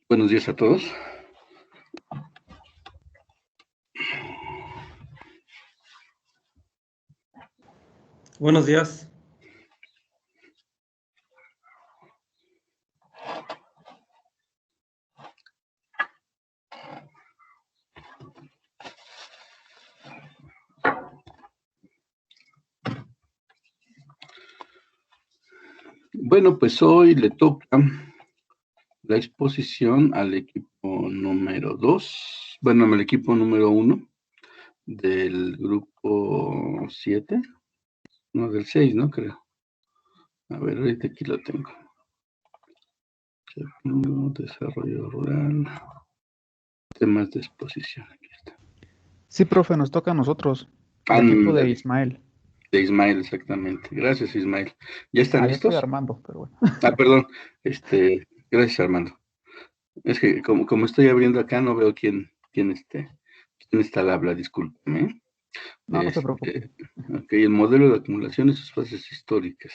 Buenos días a todos. Buenos días. Bueno, pues hoy le toca la exposición al equipo número 2, bueno, al equipo número 1 del grupo 7, no, del 6, ¿no? Creo. A ver, ahorita aquí lo tengo. Desarrollo rural, temas de exposición, aquí está. Sí, profe, nos toca a nosotros, el equipo de Ismael. De Ismael, exactamente. Gracias, Ismael. ¿Ya están Yo listos? soy Armando, pero bueno. Perdón. Gracias, Armando. Es que como estoy abriendo acá, no veo quién está al habla, discúlpeme. No se preocupe. Ok, el modelo de acumulación y sus fases históricas.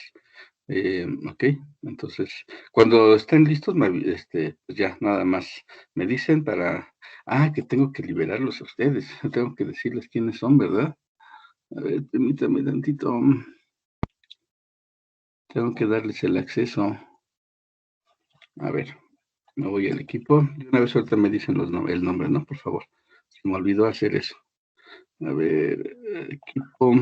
Ok, entonces, cuando estén listos, pues ya nada más me dicen que tengo que liberarlos a ustedes, tengo que decirles quiénes son, ¿verdad? A ver, permítame tantito. Tengo que darles el acceso. A ver, me voy al equipo. Y una vez ahorita me dicen el nombre, ¿no? Por favor. Se me olvidó hacer eso. A ver, equipo.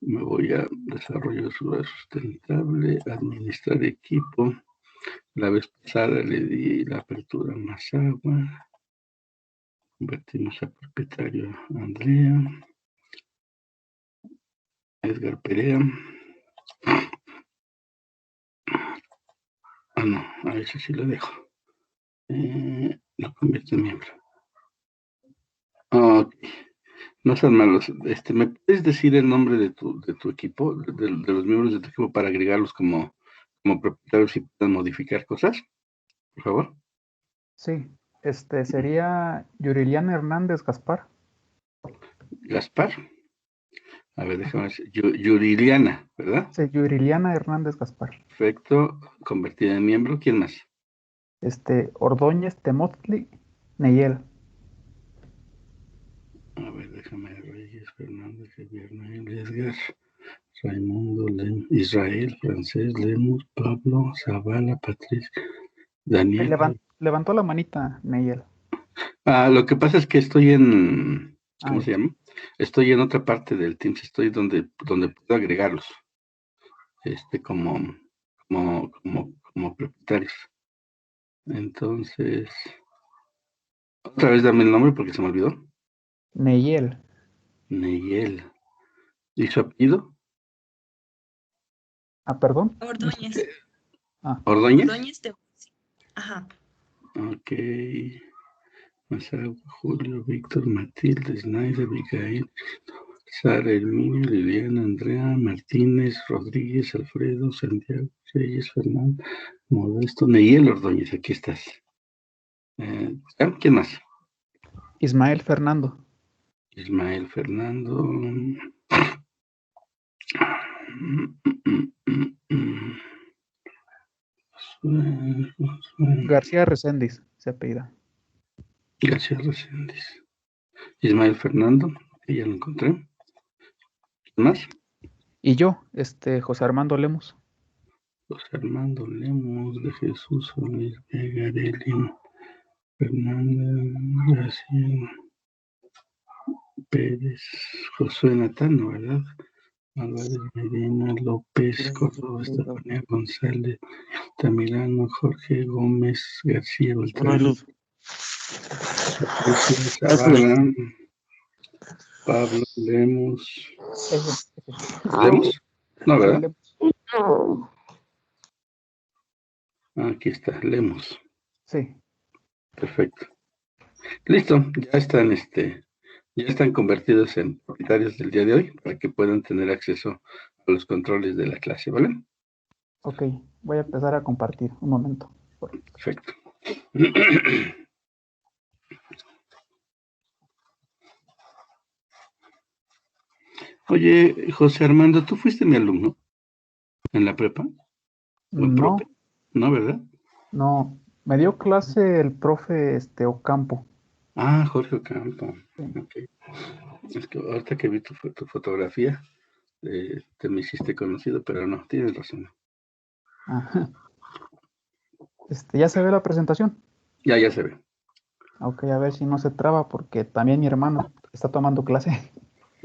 Me voy a desarrollo sustentable, administrar equipo. La vez pasada le di la apertura más agua. Convertimos a propietario Andrea. Edgar Perea. No, a ese sí lo dejo. Lo convierto en miembro. Ok. No sean malos. ¿Me puedes decir el nombre de tu equipo, de los miembros de tu equipo para agregarlos como propietarios y puedan modificar cosas? Por favor. Sí, sería Yuriliana Hernández Gaspar. Gaspar. A ver, déjame ver. Yuriliana, ¿verdad? Sí, Yuriliana Hernández Gaspar. Perfecto. Convertida en miembro. ¿Quién más? Ordóñez Temotli Neyel. A ver, déjame ver. Reyes, Fernández, Javier, Noel, Edgar, Raimundo, Israel, Francés, Lemus, Pablo, Zavala, Patricia, Daniel. Levantó la manita Neyel. Lo que pasa es que estoy en... ¿Cómo ya. se llama? Estoy en otra parte del Teams, estoy donde puedo agregarlos. Como propietarios. Entonces, otra vez dame el nombre porque se me olvidó. Neyel. Neyel. ¿Y su apellido? Perdón. Ordóñez. ¿Ordóñez? Ordóñez de... Ajá. Ok. Masagua, Julio, Víctor, Matilde, Snaida, Abigail, Sara, Herminio, Liliana, Andrea, Martínez, Rodríguez, Alfredo, Santiago, Reyes, Fernando, Modesto, Neyel Ordóñez, aquí estás. ¿Quién más? Ismael Fernando. Ismael Fernando. García Reséndiz, se apellida. García Reséndiz. Ismael Fernando, que ya lo encontré. ¿Quién más? Y yo, José Armando Lemos. José Armando Lemos, de Jesús Solís Vega, Delin, Fernández, Graciela, Pérez, Josué Natano, ¿verdad? Álvarez Medina, López, Córdoba, Estefanía González, Tamilano, Jorge Gómez, García Beltrán, Zavala, Pablo Lemos. ¿Lemos? No, ¿verdad? Aquí está, Lemos. Sí. Perfecto. Listo, ya están convertidos en propietarios del día de hoy para que puedan tener acceso a los controles de la clase, ¿vale? Ok, voy a empezar a compartir. Un momento. Perfecto. Oye, José Armando, ¿tú fuiste mi alumno en la prepa? ¿O en No. prope? No, ¿verdad? No, Me dio clase el profe Ocampo. Ah, Jorge Ocampo. Sí. Ok. Es que ahorita que vi tu fotografía, te me hiciste conocido, pero no, tienes razón. Ajá. ¿Ya se ve la presentación? Ya se ve. Ok, a ver si no se traba porque también mi hermano está tomando clase.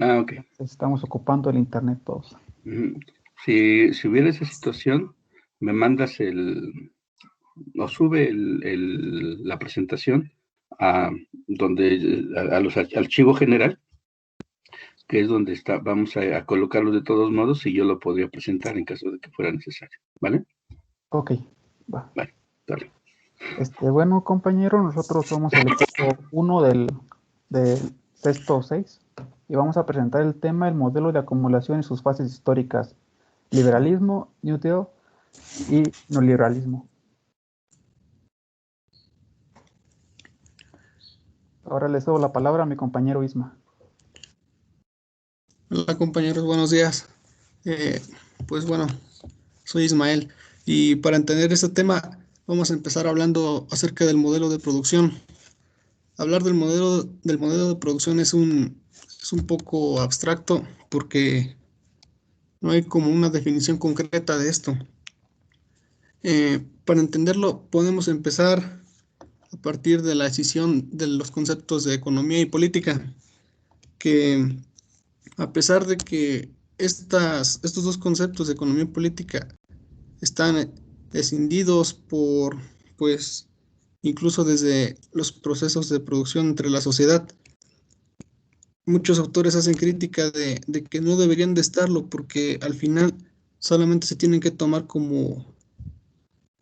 Ah, ok. Estamos ocupando el internet todos. Ujú. Si hubiera esa situación, me mandas o sube la presentación a a los archivo general, que es donde vamos a colocarlo de todos modos y yo lo podría presentar en caso de que fuera necesario, ¿vale? Ok, va. Vale, dale. Bueno, compañero, nosotros somos el equipo 1 del sexto 6 y vamos a presentar el tema, el modelo de acumulación y sus fases históricas, liberalismo, New Deal y neoliberalismo. Ahora le cedo la palabra a mi compañero Isma. Hola compañeros, buenos días. Pues bueno, soy Ismael y para entender este tema vamos a empezar hablando acerca del modelo de producción. Hablar del modelo de producción es un poco abstracto porque no hay como una definición concreta de esto. Para entenderlo podemos empezar a partir de la decisión de los conceptos de economía y política, que a pesar de que estos dos conceptos de economía y política están escindidos pues, incluso desde los procesos de producción entre la sociedad, muchos autores hacen crítica de que no deberían de estarlo porque al final solamente se tienen que tomar como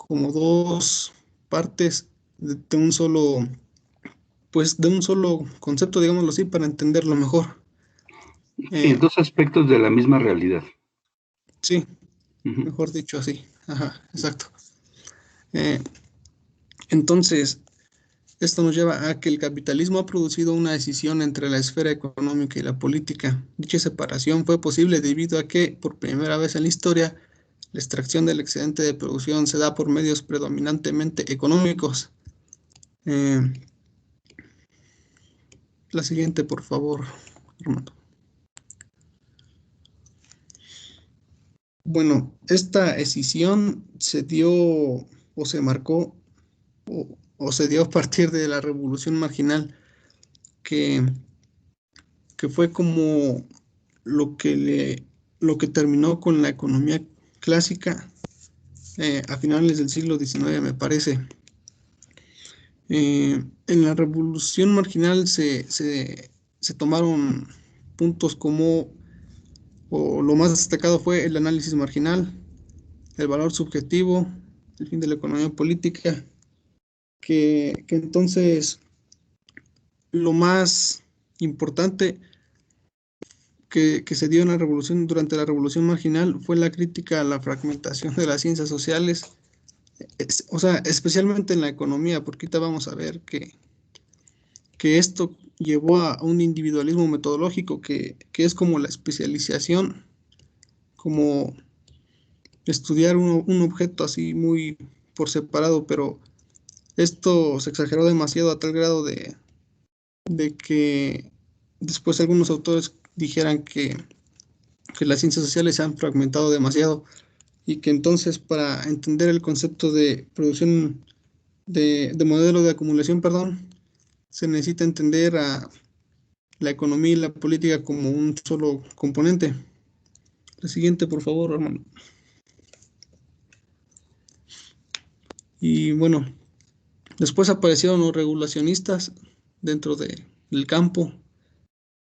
dos partes de un solo, pues de un solo concepto, digámoslo así, para entenderlo mejor. Sí, Eh, dos aspectos de la misma realidad. sí, Ujú. mejor dicho así. Ajá, exacto. Eh, entonces, esto nos lleva a que el capitalismo ha producido una decisión entre la esfera económica y la política. Dicha separación fue posible debido a que, por primera vez en la historia, la extracción del excedente de producción se da por medios predominantemente económicos. Eh, la siguiente, por favor, Armando. Bueno, esta decisión se dio o se marcó o se dio a partir de la revolución marginal que, que fue como lo que lo que terminó con la economía clásica a finales del siglo XIX, me parece. En la revolución marginal se tomaron puntos como, o lo más destacado fue el análisis marginal, el valor subjetivo, el fin de la economía política, que entonces lo más importante que se dio en la revolución, durante la revolución marginal, fue la crítica a la fragmentación de las ciencias sociales, o sea, especialmente en la economía, porque ahorita vamos a ver que esto llevó a un individualismo metodológico que es como la especialización, como estudiar un objeto así muy por separado, pero esto se exageró demasiado a tal grado de que después algunos autores dijeran que las ciencias sociales se han fragmentado demasiado y que entonces para entender el concepto de producción de modelo de acumulación, perdón, se necesita entender a la economía y la política como un solo componente. La siguiente, por favor, hermano. Y bueno, después aparecieron los regulacionistas dentro del campo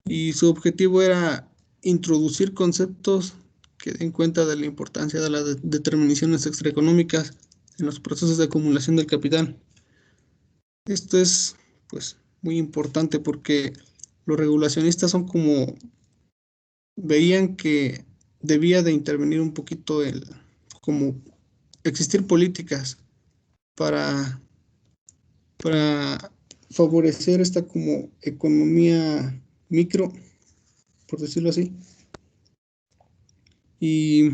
y su objetivo era introducir conceptos que den cuenta de la importancia de las determinaciones extraeconómicas en los procesos de acumulación del capital. Esto es, pues, muy importante porque los regulacionistas son como veían que debía de intervenir un poquito como existir políticas para, para favorecer esta como economía micro, por decirlo así. Y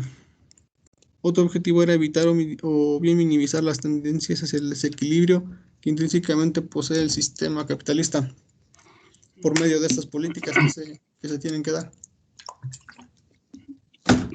Otro objetivo era evitar o bien minimizar las tendencias hacia el desequilibrio que intrínsecamente posee el sistema capitalista por medio de estas políticas que se tienen que dar.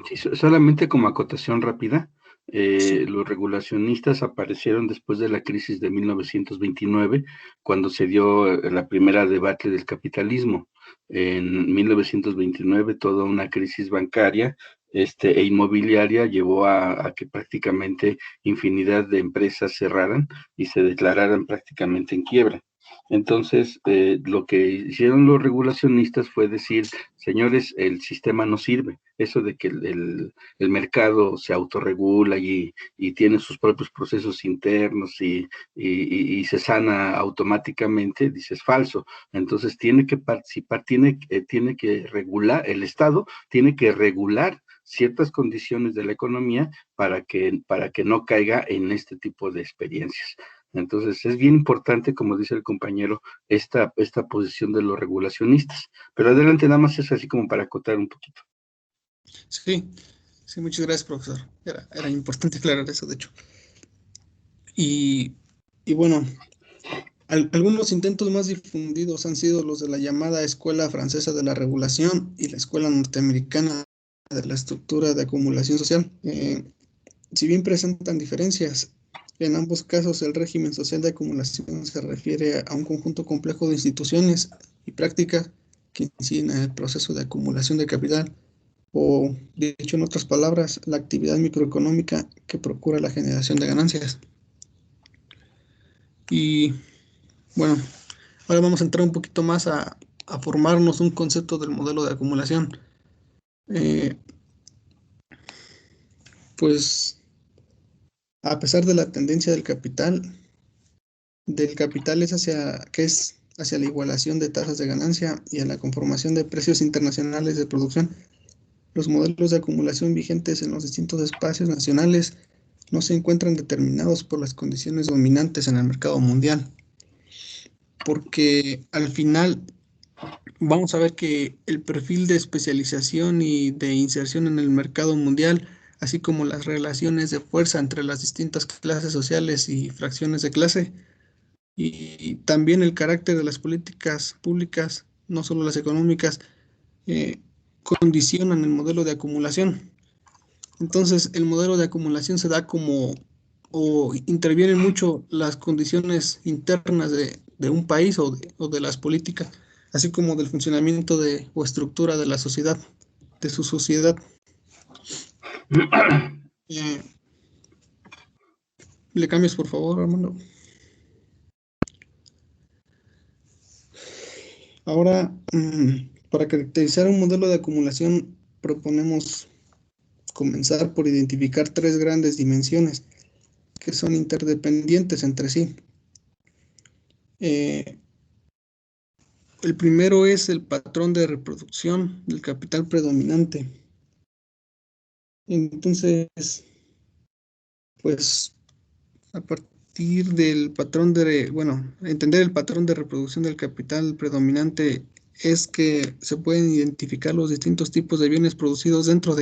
Sí, solamente como acotación rápida, los regulacionistas aparecieron después de la crisis de 1929, cuando se dio la primera debacle del capitalismo. En 1929, toda una crisis bancaria e inmobiliaria llevó a que prácticamente infinidad de empresas cerraran y se declararan prácticamente en quiebra. Entonces, lo que hicieron los regulacionistas fue decir, señores, el sistema no sirve. Eso de que el mercado se autorregula y tiene sus propios procesos internos y se sana automáticamente, dices falso. Entonces tiene que participar, tiene que regular, el Estado tiene que regular ciertas condiciones de la economía para que no caiga en este tipo de experiencias. Entonces es bien importante, como dice el compañero, esta posición de los regulacionistas. Pero adelante, nada más es así como para acotar un poquito. Sí, sí, muchas gracias, profesor. Era importante aclarar eso, de hecho. Y bueno, algunos intentos más difundidos han sido los de la llamada Escuela Francesa de la Regulación y la Escuela Norteamericana de la Estructura de Acumulación Social. Si bien presentan diferencias, en ambos casos el régimen social de acumulación se refiere a un conjunto complejo de instituciones y prácticas que inciden en el proceso de acumulación de capital, o dicho en otras palabras, la actividad microeconómica que procura la generación de ganancias. Y bueno, ahora vamos a entrar un poquito más a formarnos un concepto del modelo de acumulación. Pues a pesar de la tendencia del capital es hacia la igualación de tasas de ganancia y a la conformación de precios internacionales de producción, los modelos de acumulación vigentes en los distintos espacios nacionales no se encuentran determinados por las condiciones dominantes en el mercado mundial, porque al final vamos a ver que el perfil de especialización y de inserción en el mercado mundial, así como las relaciones de fuerza entre las distintas clases sociales y fracciones de clase, y también el carácter de las políticas públicas, no solo las económicas, eh, condicionan el modelo de acumulación. Entonces, el modelo de acumulación se da o intervienen mucho las condiciones internas de un país o de las políticas, así como del funcionamiento o estructura de la sociedad, de su sociedad. Eh, ¿Le cambias, por favor, Armando? Ahora, para caracterizar un modelo de acumulación, proponemos comenzar por identificar tres grandes dimensiones que son interdependientes entre sí. El primero es el patrón de reproducción del capital predominante. Entonces, pues a partir del entender el patrón de reproducción del capital predominante es que se pueden identificar los distintos tipos de bienes producidos dentro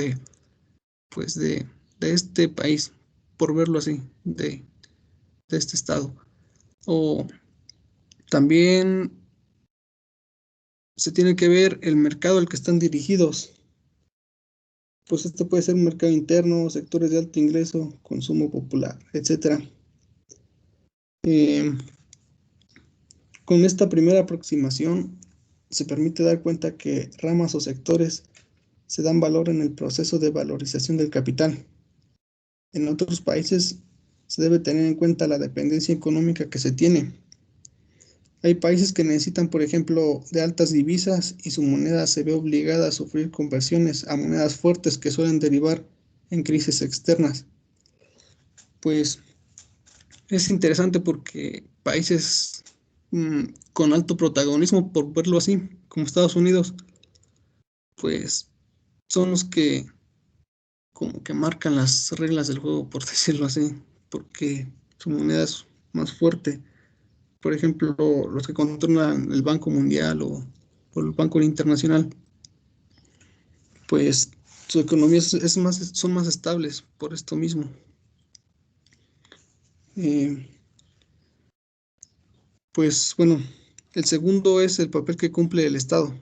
pues de este país, por verlo así, de este estado. O también se tiene que ver el mercado al que están dirigidos. Pues este puede ser un mercado interno, sectores de alto ingreso, consumo popular, etc. Con esta primera aproximación se permite dar cuenta que ramas o sectores se dan valor en el proceso de valorización del capital. En otros países se debe tener en cuenta la dependencia económica que se tiene. Hay países que necesitan, por ejemplo, de altas divisas y su moneda se ve obligada a sufrir conversiones a monedas fuertes que suelen derivar en crisis externas. Pues es interesante porque países con alto protagonismo, por verlo así, como Estados Unidos, pues son los que como que marcan las reglas del juego, por decirlo así, porque su moneda es más fuerte. Por ejemplo, los que controlan el Banco Mundial o el Banco Internacional, pues su economía son más estables por esto mismo. Pues bueno, el segundo es el papel que cumple el Estado.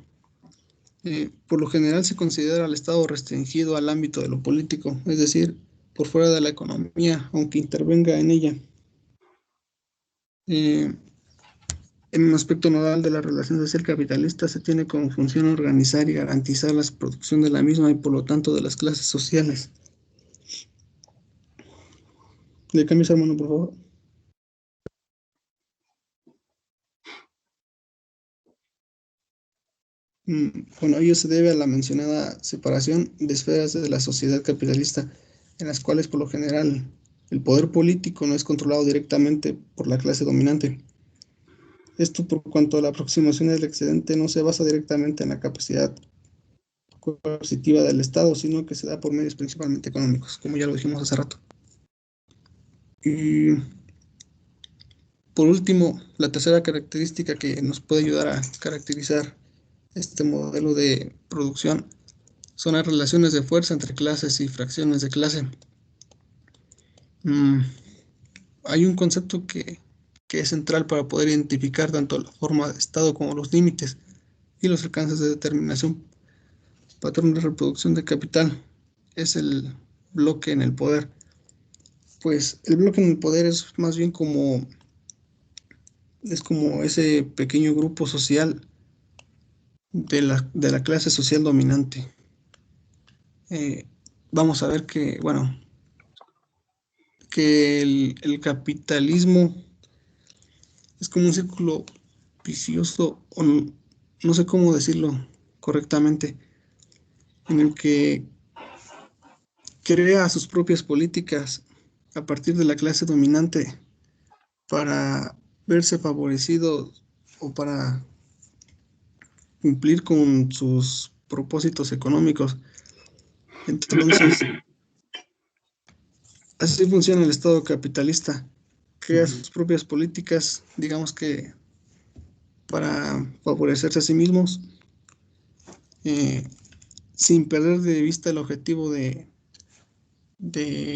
Por lo general se considera al Estado restringido al ámbito de lo político, es decir, por fuera de la economía, aunque intervenga en ella. En un aspecto nodal de la relación social capitalista se tiene como función organizar y garantizar la producción de la misma y por lo tanto de las clases sociales. ¿Le cambias, hermano, por favor? Bueno, ello se debe a la mencionada separación de esferas de la sociedad capitalista, en las cuales por lo general el poder político no es controlado directamente por la clase dominante. Esto por cuanto la aproximación del excedente no se basa directamente en la capacidad coercitiva del Estado, sino que se da por medios principalmente económicos, como ya lo dijimos hace rato. Y por último, la tercera característica que nos puede ayudar a caracterizar este modelo de producción son las relaciones de fuerza entre clases y fracciones de clase. Hay un concepto que es central para poder identificar tanto la forma de Estado como los límites y los alcances de determinación. Patrón de reproducción de capital es el bloque en el poder. Pues el bloque en el poder es más bien como ese pequeño grupo social de la clase social dominante. Vamos a ver que, bueno, que el capitalismo es como un círculo vicioso, o no sé cómo decirlo correctamente, en el que crea sus propias políticas a partir de la clase dominante para verse favorecido o para cumplir con sus propósitos económicos. Entonces, así funciona el Estado capitalista. Crea sus propias políticas, digamos que para favorecerse a sí mismos, sin perder de vista el objetivo de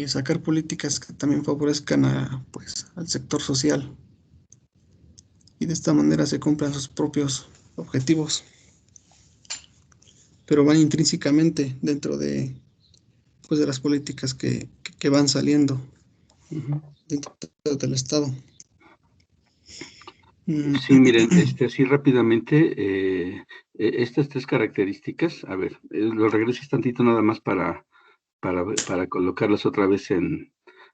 sacar políticas que también favorezcan al sector social. Y de esta manera se cumplan sus propios objetivos, pero van intrínsecamente dentro de las políticas que van saliendo dentro del Estado. Sí, miren, así rápidamente, estas tres características, a ver, lo regreses tantito nada más para colocarlas otra vez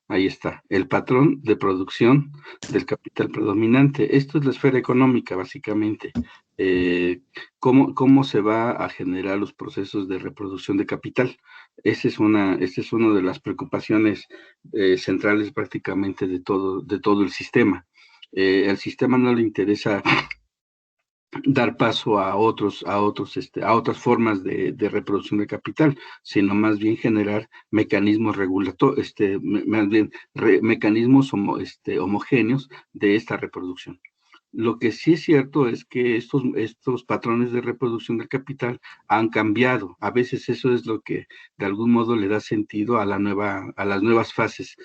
ahí está, el patrón de producción del capital predominante. Esto es la esfera económica, básicamente. ¿Cómo se va a generar los procesos de reproducción de capital? Esa es una de las preocupaciones centrales prácticamente de todo el sistema. El sistema no le interesa dar paso a otras formas de reproducción de capital, sino más bien generar mecanismos regulatorios, más bien mecanismos homogéneos de esta reproducción. Lo que sí es cierto es que estos patrones de reproducción del capital han cambiado. A veces eso es lo que de algún modo le da sentido a las nuevas fases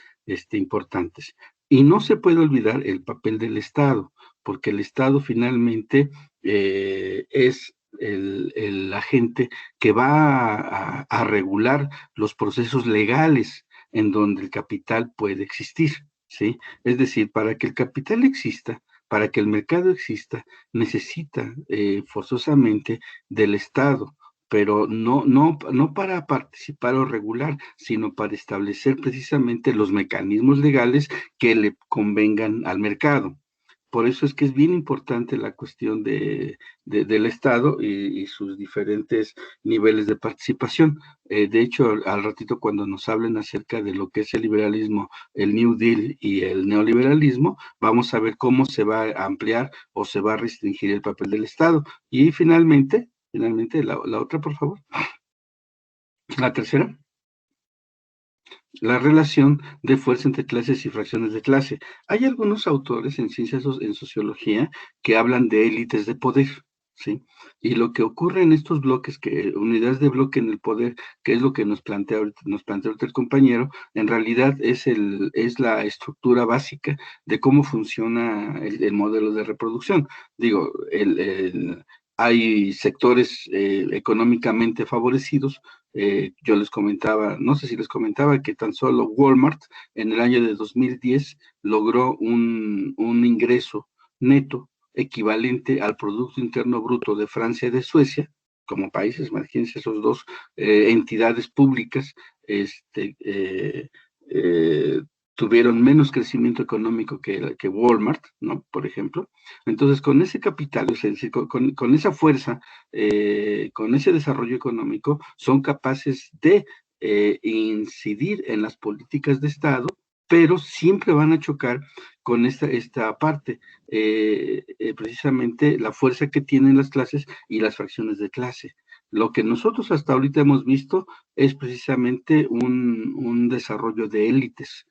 importantes. Y no se puede olvidar el papel del Estado, porque el Estado finalmente es el agente que va a regular los procesos legales en donde el capital puede existir, ¿sí? Es decir, para que el capital exista, para que el mercado exista, necesita forzosamente del Estado, pero no para participar o regular, sino para establecer precisamente los mecanismos legales que le convengan al mercado. Por eso es que es bien importante la cuestión del Estado y sus diferentes niveles de participación. De hecho, al ratito cuando nos hablen acerca de lo que es el liberalismo, el New Deal y el neoliberalismo, vamos a ver cómo se va a ampliar o se va a restringir el papel del Estado. Y finalmente, la otra, por favor. La tercera. La relación de fuerza entre clases y fracciones de clase. Hay algunos autores en sociología, que hablan de élites de poder, ¿sí? Y lo que ocurre en estos bloques, que unidades de bloque en el poder, que es lo que nos plantea ahorita el compañero, en realidad es la estructura básica de cómo funciona el modelo de reproducción. Digo, hay sectores económicamente favorecidos. Yo les comentaba, no sé si les comentaba, que tan solo Walmart en el año de 2010 logró un ingreso neto equivalente al Producto Interno Bruto de Francia y de Suecia, como países, imagínense esos dos entidades públicas, este, tuvieron menos crecimiento económico que Walmart, ¿no? Por ejemplo. Entonces, con ese capital, es decir, con esa fuerza, con ese desarrollo económico, son capaces de incidir en las políticas de Estado, pero siempre van a chocar con esta parte, precisamente la fuerza que tienen las clases y las fracciones de clase. Lo que nosotros hasta ahorita hemos visto es precisamente un desarrollo de élites,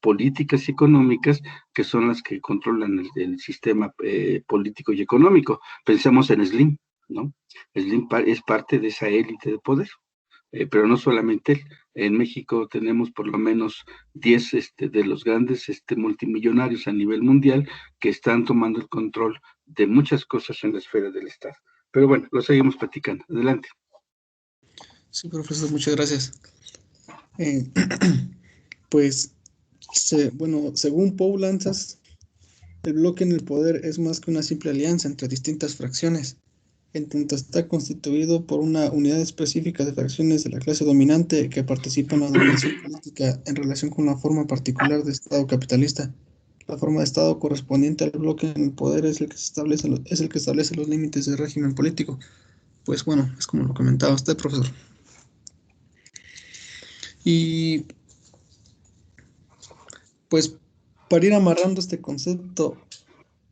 políticas y económicas, que son las que controlan el sistema político y económico. Pensemos en Slim, ¿no? Slim es parte de esa élite de poder. Pero no solamente él. En México tenemos por lo menos 10 de los grandes multimillonarios a nivel mundial que están tomando el control de muchas cosas en la esfera del Estado. Pero bueno, lo seguimos platicando. Adelante. Sí, profesor, muchas gracias. Pues, bueno, según Paul Lanzas, el bloque en el poder es más que una simple alianza entre distintas fracciones, en tanto está constituido por una unidad específica de fracciones de la clase dominante que participan en la dominación política en relación con una forma particular de Estado capitalista. La forma de Estado correspondiente al bloque en el poder es el que establece los límites del régimen político. Pues bueno, es como lo comentaba usted, profesor. Y pues para ir amarrando este concepto,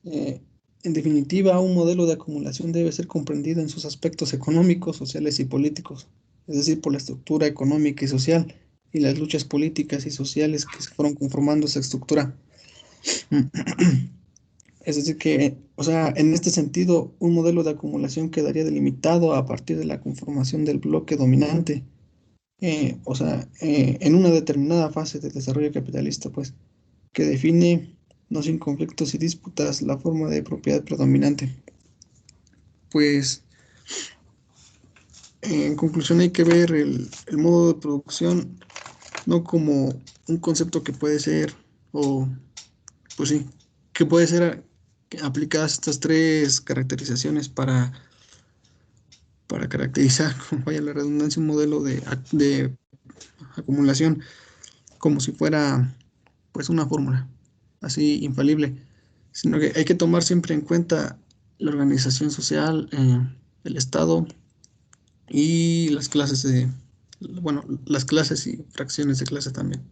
en definitiva, un modelo de acumulación debe ser comprendido en sus aspectos económicos, sociales y políticos, es decir, por la estructura económica y social y las luchas políticas y sociales que se fueron conformando esa estructura. Es decir, que, o sea, en este sentido, un modelo de acumulación quedaría delimitado a partir de la conformación del bloque dominante, en una determinada fase del desarrollo capitalista, pues, que define, no sin conflictos y disputas, la forma de propiedad predominante. Pues, en conclusión, hay que ver el modo de producción no como un concepto que puede ser, o pues sí, que puede ser aplicadas estas tres caracterizaciones para caracterizar, como vaya la redundancia, un modelo de acumulación, como si fuera pues una fórmula así infalible, sino que hay que tomar siempre en cuenta la organización social, el Estado y las clases bueno, las clases y fracciones de clase también.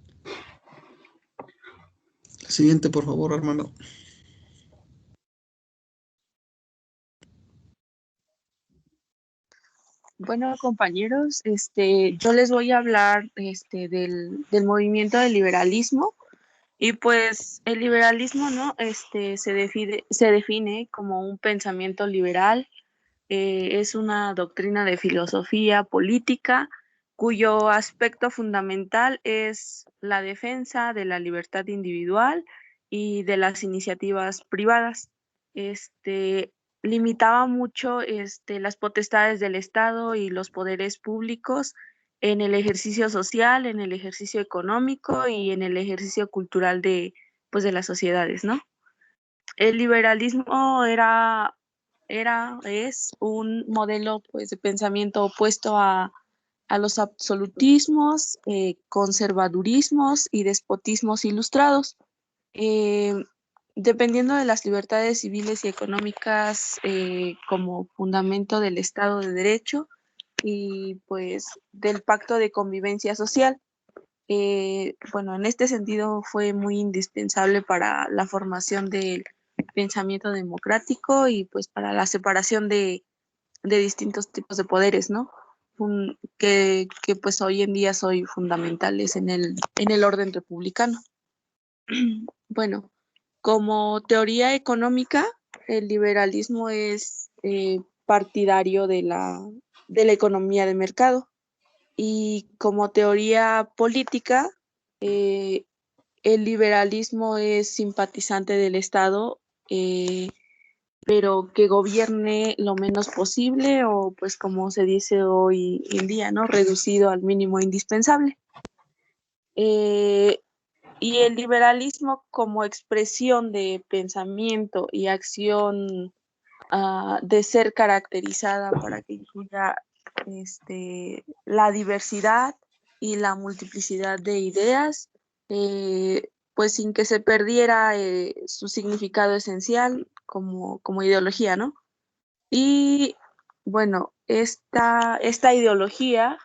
La siguiente, por favor, Armando. Bueno, compañeros, yo les voy a hablar del movimiento del liberalismo. Y pues el liberalismo, ¿no? Se define como un pensamiento liberal, es una doctrina de filosofía política cuyo aspecto fundamental es la defensa de la libertad individual y de las iniciativas privadas. Este limitaba mucho las potestades del Estado y los poderes públicos en el ejercicio social, en el ejercicio económico y en el ejercicio cultural pues, de las sociedades, ¿no? El liberalismo es un modelo pues, de pensamiento opuesto a los absolutismos, conservadurismos y despotismos ilustrados. Eh, Dependiendo de las libertades civiles y económicas como fundamento del Estado de Derecho y pues del pacto de convivencia social. Bueno, en este sentido fue muy indispensable para la formación del pensamiento democrático y pues para la separación de distintos tipos de poderes, ¿no? Que pues hoy en día son fundamentales en el orden republicano. Bueno, como teoría económica, el liberalismo es partidario de la economía de mercado y como teoría política, el liberalismo es simpatizante del Estado, pero que gobierne lo menos posible o pues como se dice hoy en día, ¿no? Reducido al mínimo indispensable. Y el liberalismo como expresión de pensamiento y acción de ser caracterizada para que incluya la diversidad y la multiplicidad de ideas, pues sin que se perdiera su significado esencial como ideología, ¿no? Y bueno, esta ideología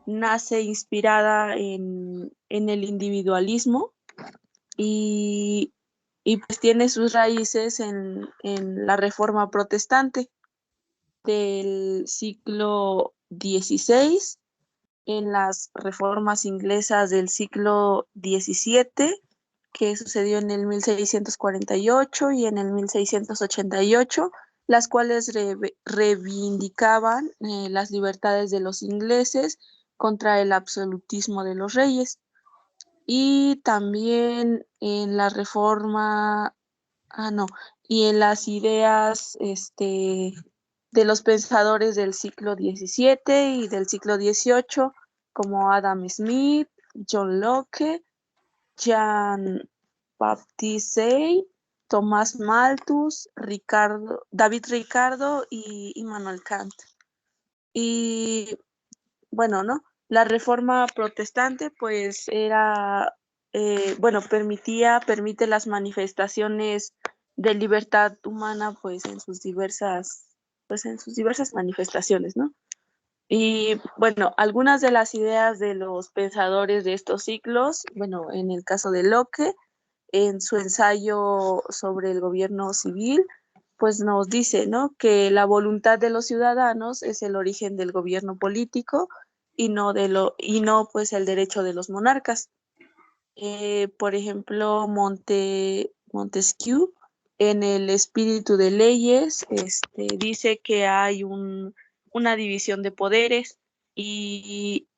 nace inspirada en el individualismo y, pues tiene sus raíces en la Reforma Protestante del siglo XVI, en las reformas inglesas del siglo XVII, que sucedió en el 1648 y en el 1688, las cuales reivindicaban las libertades de los ingleses contra el absolutismo de los reyes. Y también en la reforma, y en las ideas de los pensadores del siglo XVII y del siglo XVIII, como Adam Smith, John Locke, Jean Baptiste Say, Tomás Malthus, David Ricardo y Immanuel Kant. Y bueno, ¿no? La reforma protestante pues era, permite las manifestaciones de libertad humana pues en sus diversas manifestaciones, ¿no? Y bueno, algunas de las ideas de los pensadores de estos siglos, bueno, en el caso de Locke, en su ensayo sobre el gobierno civil, pues nos dice, ¿no? Que la voluntad de los ciudadanos es el origen del gobierno político y no pues el derecho de los monarcas. Por ejemplo, Montesquieu en el Espíritu de Leyes dice que hay una división de poderes y,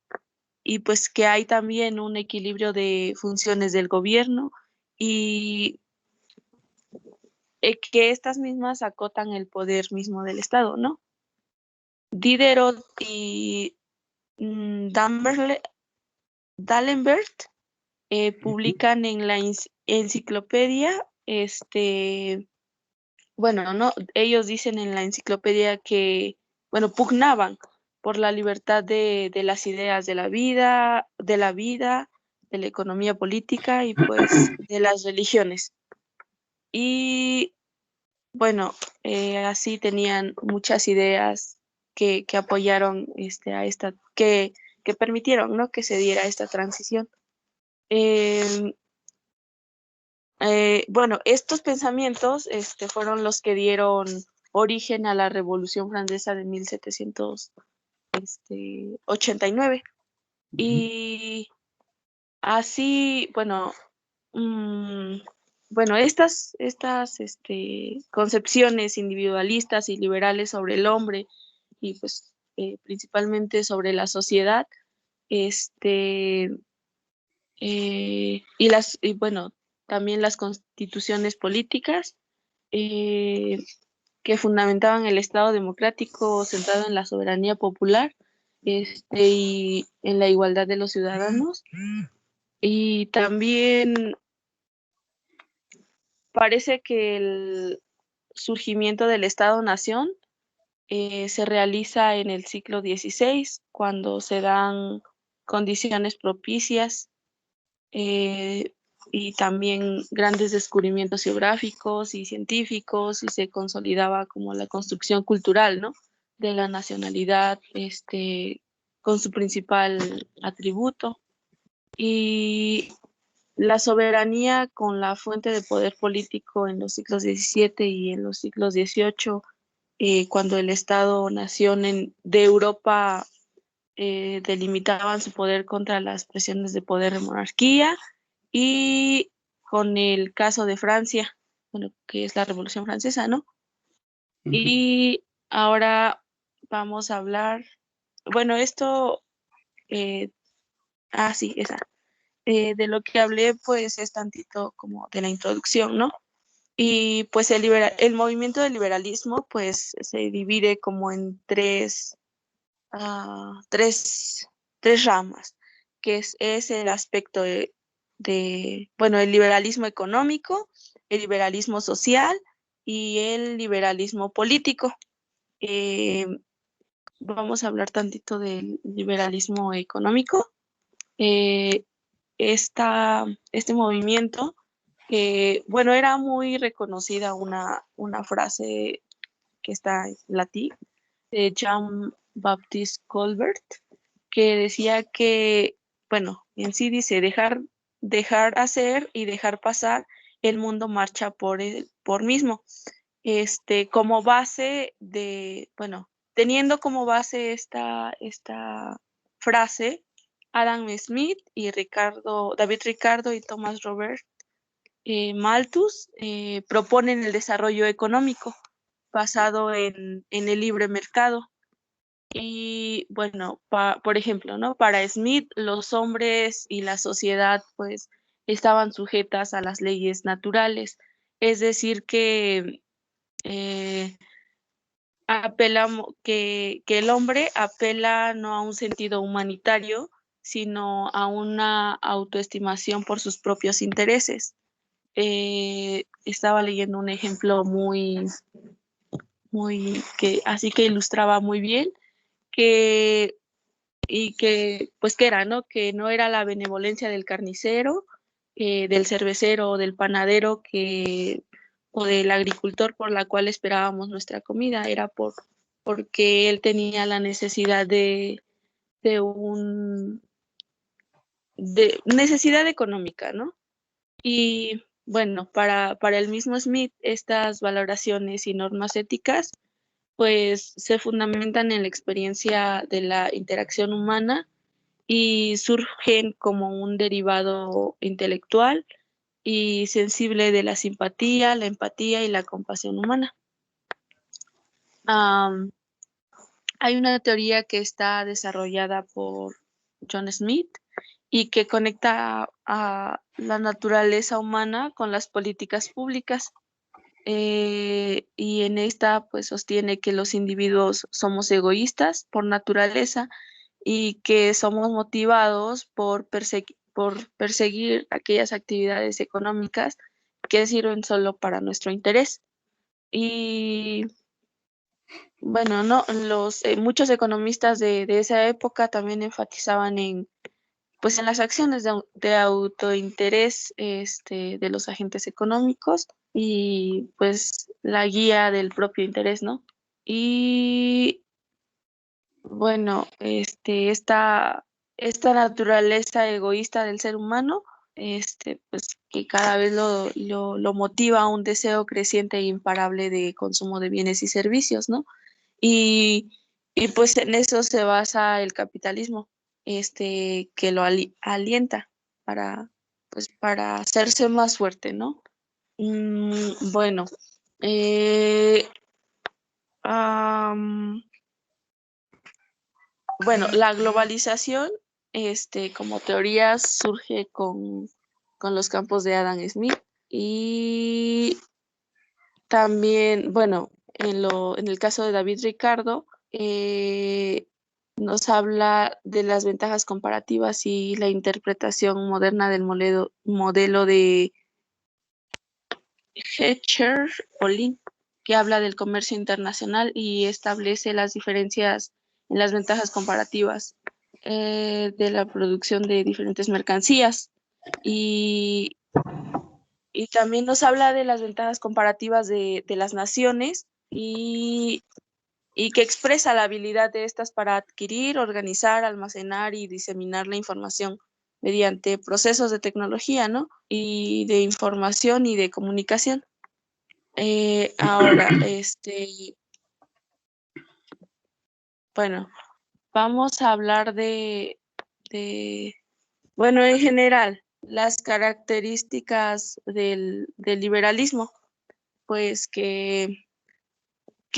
y pues que hay también un equilibrio de funciones del gobierno y que estas mismas acotan el poder mismo del Estado, ¿no? Diderot y D'Alembert publican en la enciclopedia, no, ellos dicen en la enciclopedia que, bueno, pugnaban por la libertad de las ideas de la vida, de la economía política y pues de las religiones. Y bueno, así tenían muchas ideas que apoyaron que permitieron, ¿no? Que se diera esta transición. Bueno, estos pensamientos fueron los que dieron origen a la Revolución Francesa de 1789. Y así, estas concepciones individualistas y liberales sobre el hombre y pues principalmente sobre la sociedad, también las constituciones políticas que fundamentaban el Estado democrático centrado en la soberanía popular y en la igualdad de los ciudadanos. Y también parece que el surgimiento del Estado-Nación se realiza en el siglo XVI, cuando se dan condiciones propicias y también grandes descubrimientos geográficos y científicos y se consolidaba como la construcción cultural, ¿no? De la nacionalidad, con su principal atributo. Y la soberanía con la fuente de poder político en los siglos XVII y en los siglos XVIII, cuando el Estado-nación de Europa delimitaban su poder contra las presiones de poder de monarquía, y con el caso de Francia, bueno, que es la Revolución Francesa, ¿no? Y ahora vamos a hablar, bueno, esto, sí, esa. De lo que hablé, pues es tantito como de la introducción, ¿no? Y pues el movimiento del liberalismo, pues se divide como en tres ramas, que es el aspecto bueno, el liberalismo económico, el liberalismo social y el liberalismo político. Eh, Vamos a hablar tantito del liberalismo económico. Eh, este movimiento, bueno, era muy reconocida una frase que está en latín, de Jean-Baptiste Colbert, que decía que, bueno, en sí dice, dejar hacer y dejar pasar, el mundo marcha por mismo. Como base bueno, teniendo como base esta frase, Adam Smith y David Ricardo y Thomas Robert Malthus proponen el desarrollo económico basado en el libre mercado. Y bueno, por ejemplo, ¿no? Para Smith, los hombres y la sociedad pues estaban sujetas a las leyes naturales, es decir, que eh, que el hombre apela no a un sentido humanitario, sino a una autoestimación por sus propios intereses. Estaba leyendo un ejemplo así que ilustraba muy bien que pues que era, ¿no? Que no era la benevolencia del carnicero, del cervecero o del panadero o del agricultor por la cual esperábamos nuestra comida, era porque él tenía la necesidad de de necesidad económica, ¿no? Y bueno, para el mismo Smith, estas valoraciones y normas éticas pues se fundamentan en la experiencia de la interacción humana y surgen como un derivado intelectual y sensible de la simpatía, la empatía y la compasión humana. Hay una teoría que está desarrollada por John Smith y que conecta a la naturaleza humana con las políticas públicas. Y en esta pues sostiene que los individuos somos egoístas por naturaleza y que somos motivados por perseguir aquellas actividades económicas que sirven solo para nuestro interés. Y bueno, no, muchos economistas de esa época también enfatizaban pues en las acciones de autointerés de los agentes económicos y pues la guía del propio interés, ¿no? Y bueno, esta naturaleza egoísta del ser humano, pues que cada vez lo motiva a un deseo creciente e imparable de consumo de bienes y servicios, ¿no? Y, y pues en eso se basa el capitalismo, que lo alienta pues para hacerse más fuerte, ¿no? Bueno, eh, am, bueno, la globalización, como teoría surge con los campos de Adam Smith y también, bueno, en el caso de David Ricardo, nos habla de las ventajas comparativas y la interpretación moderna del modelo de Hecher-Ohlin, que habla del comercio internacional y establece las diferencias en las ventajas comparativas de la producción de diferentes mercancías. Y, y también nos habla de las ventajas comparativas de las naciones y que expresa la habilidad de estas para adquirir, organizar, almacenar y diseminar la información mediante procesos de tecnología, ¿no? Y de información y de comunicación. Ahora, bueno, vamos a hablar bueno, en general, las características del liberalismo, pues que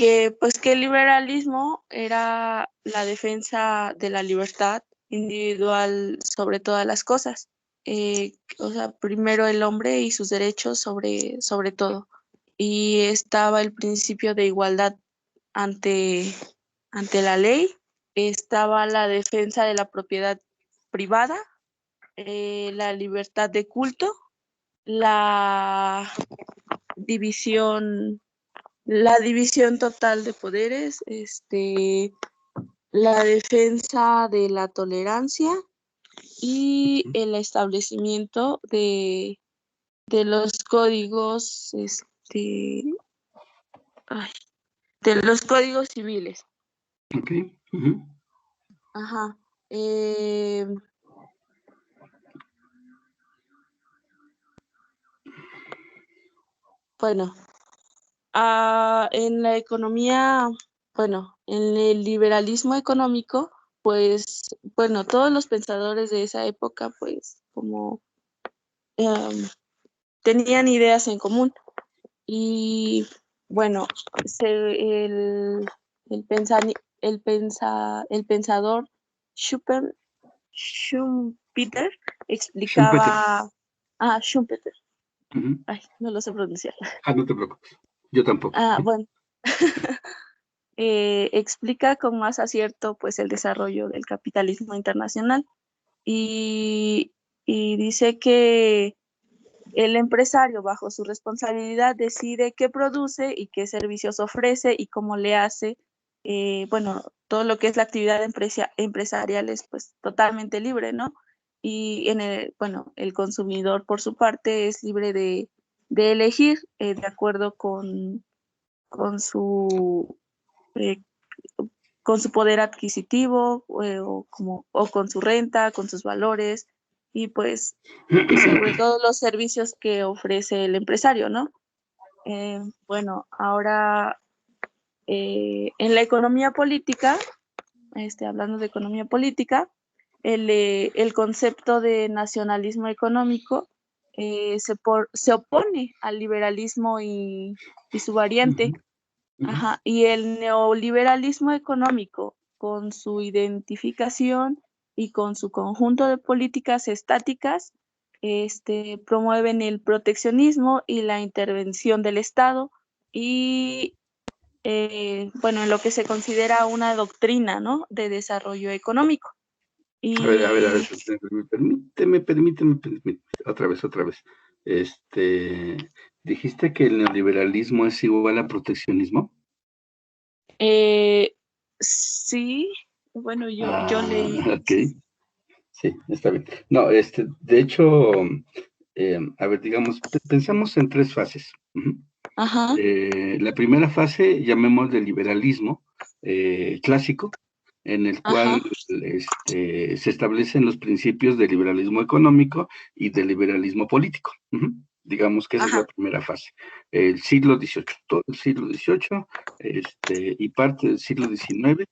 que pues que el liberalismo era la defensa de la libertad individual sobre todas las cosas. O sea, primero el hombre y sus derechos sobre todo. Y estaba el principio de igualdad ante, ante la ley, estaba la defensa de la propiedad privada, la libertad de culto, la división, la división total de poderes, la defensa de la tolerancia y el establecimiento de los códigos, ay, de los códigos civiles. Ok. Ujú. Ajá. Bueno, en la economía, bueno, en el liberalismo económico, pues, bueno, todos los pensadores de esa época, pues, como tenían ideas en común. Y bueno, el, pensani- el pensador Schumpeter Schumpeter. explicaba, Schumpeter, Ujú. ay, no lo sé pronunciar. No te preocupes. Yo tampoco. Bueno, explica con más acierto pues el desarrollo del capitalismo internacional y, y dice que el empresario bajo su responsabilidad decide qué produce y qué servicios ofrece y cómo le hace. Bueno, todo lo que es la actividad empresarial es pues totalmente libre, ¿no? Y bueno, el consumidor por su parte es libre de elegir de acuerdo con su eh, con su poder adquisitivo o con su renta, con sus valores y pues sobre todo los servicios que ofrece el empresario, ¿no? Bueno, ahora en la economía política, hablando de economía política, el concepto de nacionalismo económico se opone al liberalismo y su variante. Ujú. Ajá, y el neoliberalismo económico, con su identificación y con su conjunto de políticas estáticas, promueven el proteccionismo y la intervención del Estado y, bueno, en lo que se considera una doctrina, ¿no?, de desarrollo económico. A ver, a ver, a ver, Y permíteme, otra vez. Dijiste que el neoliberalismo es igual a proteccionismo. sí, bueno, yo leí. Ok, sí, está bien. No, de hecho, a ver, digamos, pensamos en tres fases. Ujú. Ajá, La primera fase, llamemos de liberalismo clásico, en el ajá, cual se establecen los principios del liberalismo económico y del liberalismo político. Ujú. Digamos que esa es la ajá, primera fase. El siglo XVIII, todo el siglo XVIII, y parte del siglo XIX,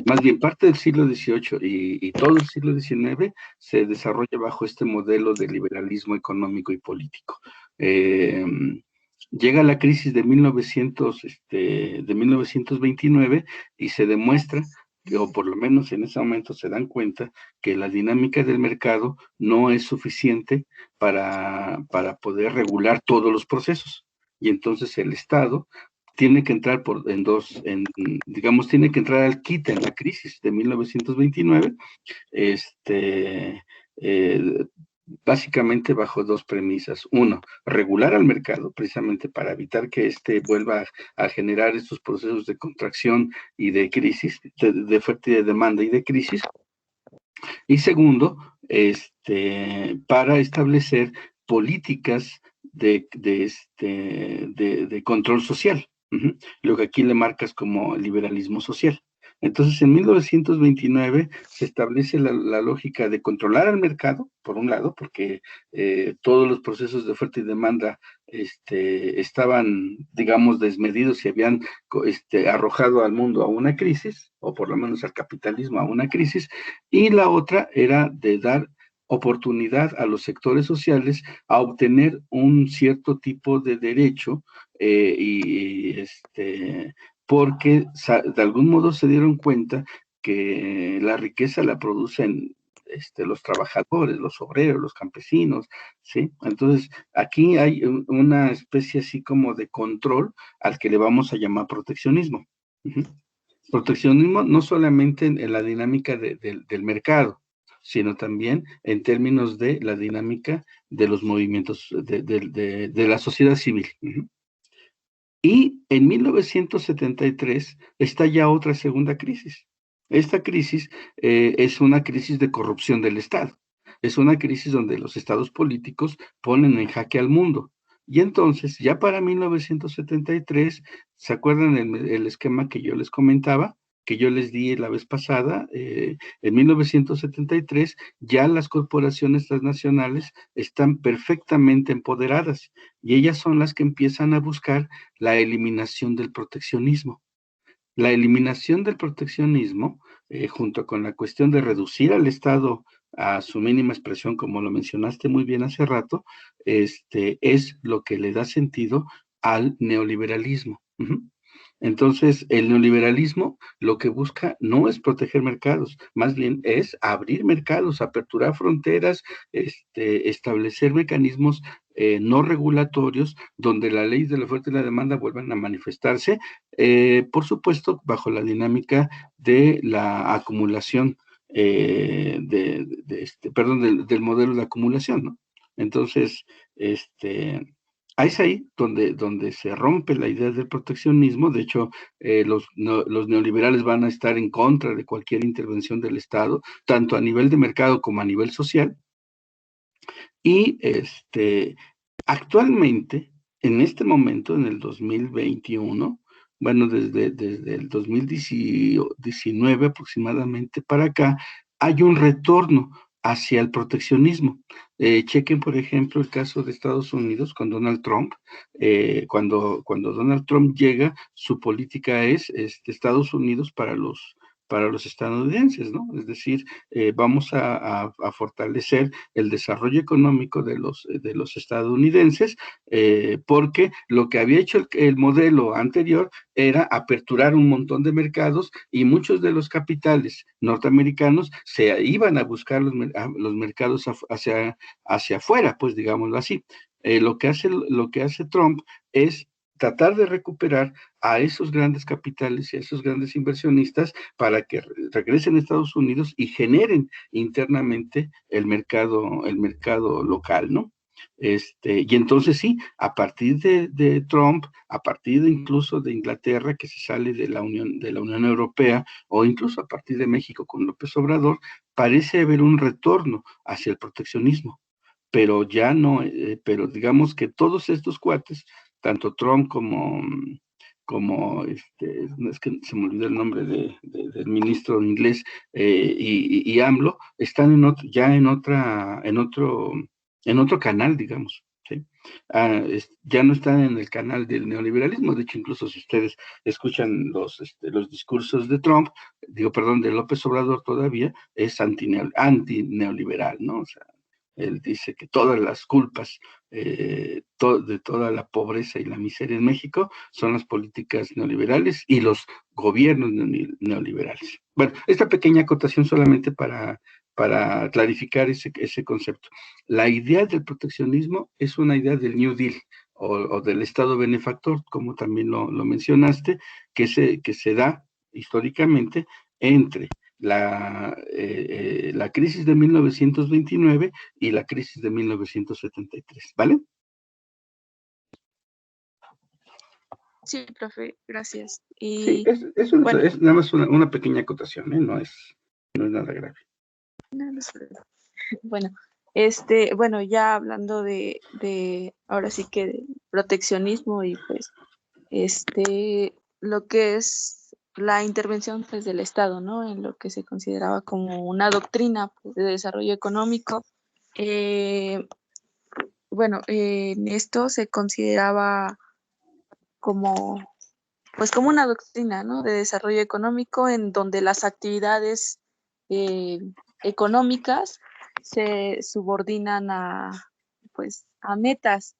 más bien parte del siglo XVIII y todo el siglo XIX se desarrolla bajo este modelo de liberalismo económico y político. Llega la crisis de 1929 y se demuestra que, o por lo menos en ese momento se dan cuenta, que la dinámica del mercado no es suficiente para poder regular todos los procesos. Y entonces el Estado tiene que entrar digamos, tiene que entrar al quite en la crisis de 1929, eh, básicamente bajo dos premisas. Uno, regular al mercado, precisamente para evitar que vuelva a generar estos procesos de contracción y de crisis, de oferta y de demanda y de crisis. Y segundo, para establecer políticas de control social, lo que aquí le marcas como liberalismo social. Entonces, en 1929 se establece la lógica de controlar al mercado, por un lado, porque todos los procesos de oferta y demanda estaban, digamos, desmedidos y habían arrojado al mundo a una crisis, o por lo menos al capitalismo a una crisis, y la otra era de dar oportunidad a los sectores sociales a obtener un cierto tipo de derecho porque de algún modo se dieron cuenta que la riqueza la producen los trabajadores, los obreros, los campesinos, ¿sí? Entonces, aquí hay una especie así como de control al que le vamos a llamar proteccionismo. Uh-huh. Proteccionismo no solamente en la dinámica del mercado, sino también en términos de la dinámica de los movimientos de la sociedad civil. Uh-huh. Y en 1973 está ya otra segunda crisis. Esta crisis es una crisis de corrupción del Estado. Es una crisis donde los estados políticos ponen en jaque al mundo. Y entonces, ya para 1973, ¿se acuerdan el esquema que yo les comentaba? Que yo les di la vez pasada, en 1973 ya las corporaciones transnacionales están perfectamente empoderadas y ellas son las que empiezan a buscar la eliminación del proteccionismo. La eliminación del proteccionismo, junto con la cuestión de reducir al Estado a su mínima expresión, como lo mencionaste muy bien hace rato, es lo que le da sentido al neoliberalismo. Uh-huh. Entonces, el neoliberalismo lo que busca no es proteger mercados, más bien es abrir mercados, aperturar fronteras, establecer mecanismos no regulatorios donde la ley de la oferta y la demanda vuelvan a manifestarse, por supuesto, bajo la dinámica de la acumulación, del modelo de acumulación, ¿no? Entonces, es ahí donde se rompe la idea del proteccionismo. De hecho, los neoliberales van a estar en contra de cualquier intervención del Estado, tanto a nivel de mercado como a nivel social. Y actualmente, en este momento, en el 2021, bueno, desde el 2019 aproximadamente para acá, hay un retorno hacia el proteccionismo. Chequen, por ejemplo, el caso de Estados Unidos con Donald Trump. Cuando Donald Trump llega, su política es Estados Unidos para los estadounidenses, ¿no? Es decir, vamos a fortalecer el desarrollo económico de los estadounidenses, porque lo que había hecho el modelo anterior era aperturar un montón de mercados y muchos de los capitales norteamericanos se iban a buscar los mercados hacia afuera, pues digámoslo así. Lo que hace Trump es tratar de recuperar a esos grandes capitales y a esos grandes inversionistas para que regresen a Estados Unidos y generen internamente el mercado local, ¿no? Y entonces sí, a partir de Trump, a partir incluso de Inglaterra, que se sale de la Unión Europea, o incluso a partir de México con López Obrador, parece haber un retorno hacia el proteccionismo, pero ya no, pero digamos que todos estos cuates, tanto Trump como es que se me olvidó el nombre del ministro inglés, y AMLO, están ya en otro canal, digamos. ¿Sí? Ya no están en el canal del neoliberalismo. De hecho, incluso si ustedes escuchan los discursos de Trump, de López Obrador, todavía es anti-neoliberal, ¿no? O sea, él dice que todas las culpas de toda la pobreza y la miseria en México son las políticas neoliberales y los gobiernos neoliberales. Bueno, esta pequeña acotación solamente para clarificar ese concepto. La idea del proteccionismo es una idea del New Deal o del Estado benefactor, como también lo mencionaste, que se da históricamente entre la crisis de 1929 y la crisis de 1973, ¿vale? Sí, profe, gracias. Sí, Y bueno, es nada más una pequeña acotación, ¿eh? No es nada grave. bueno, bueno, ya hablando ahora sí que de proteccionismo y pues, lo que es la intervención pues del Estado, ¿no? En lo que se consideraba como una doctrina pues, de desarrollo económico. Bueno, en esto se consideraba como, pues como una doctrina, ¿no? De desarrollo económico en donde las actividades eh, económicas se subordinan pues, a metas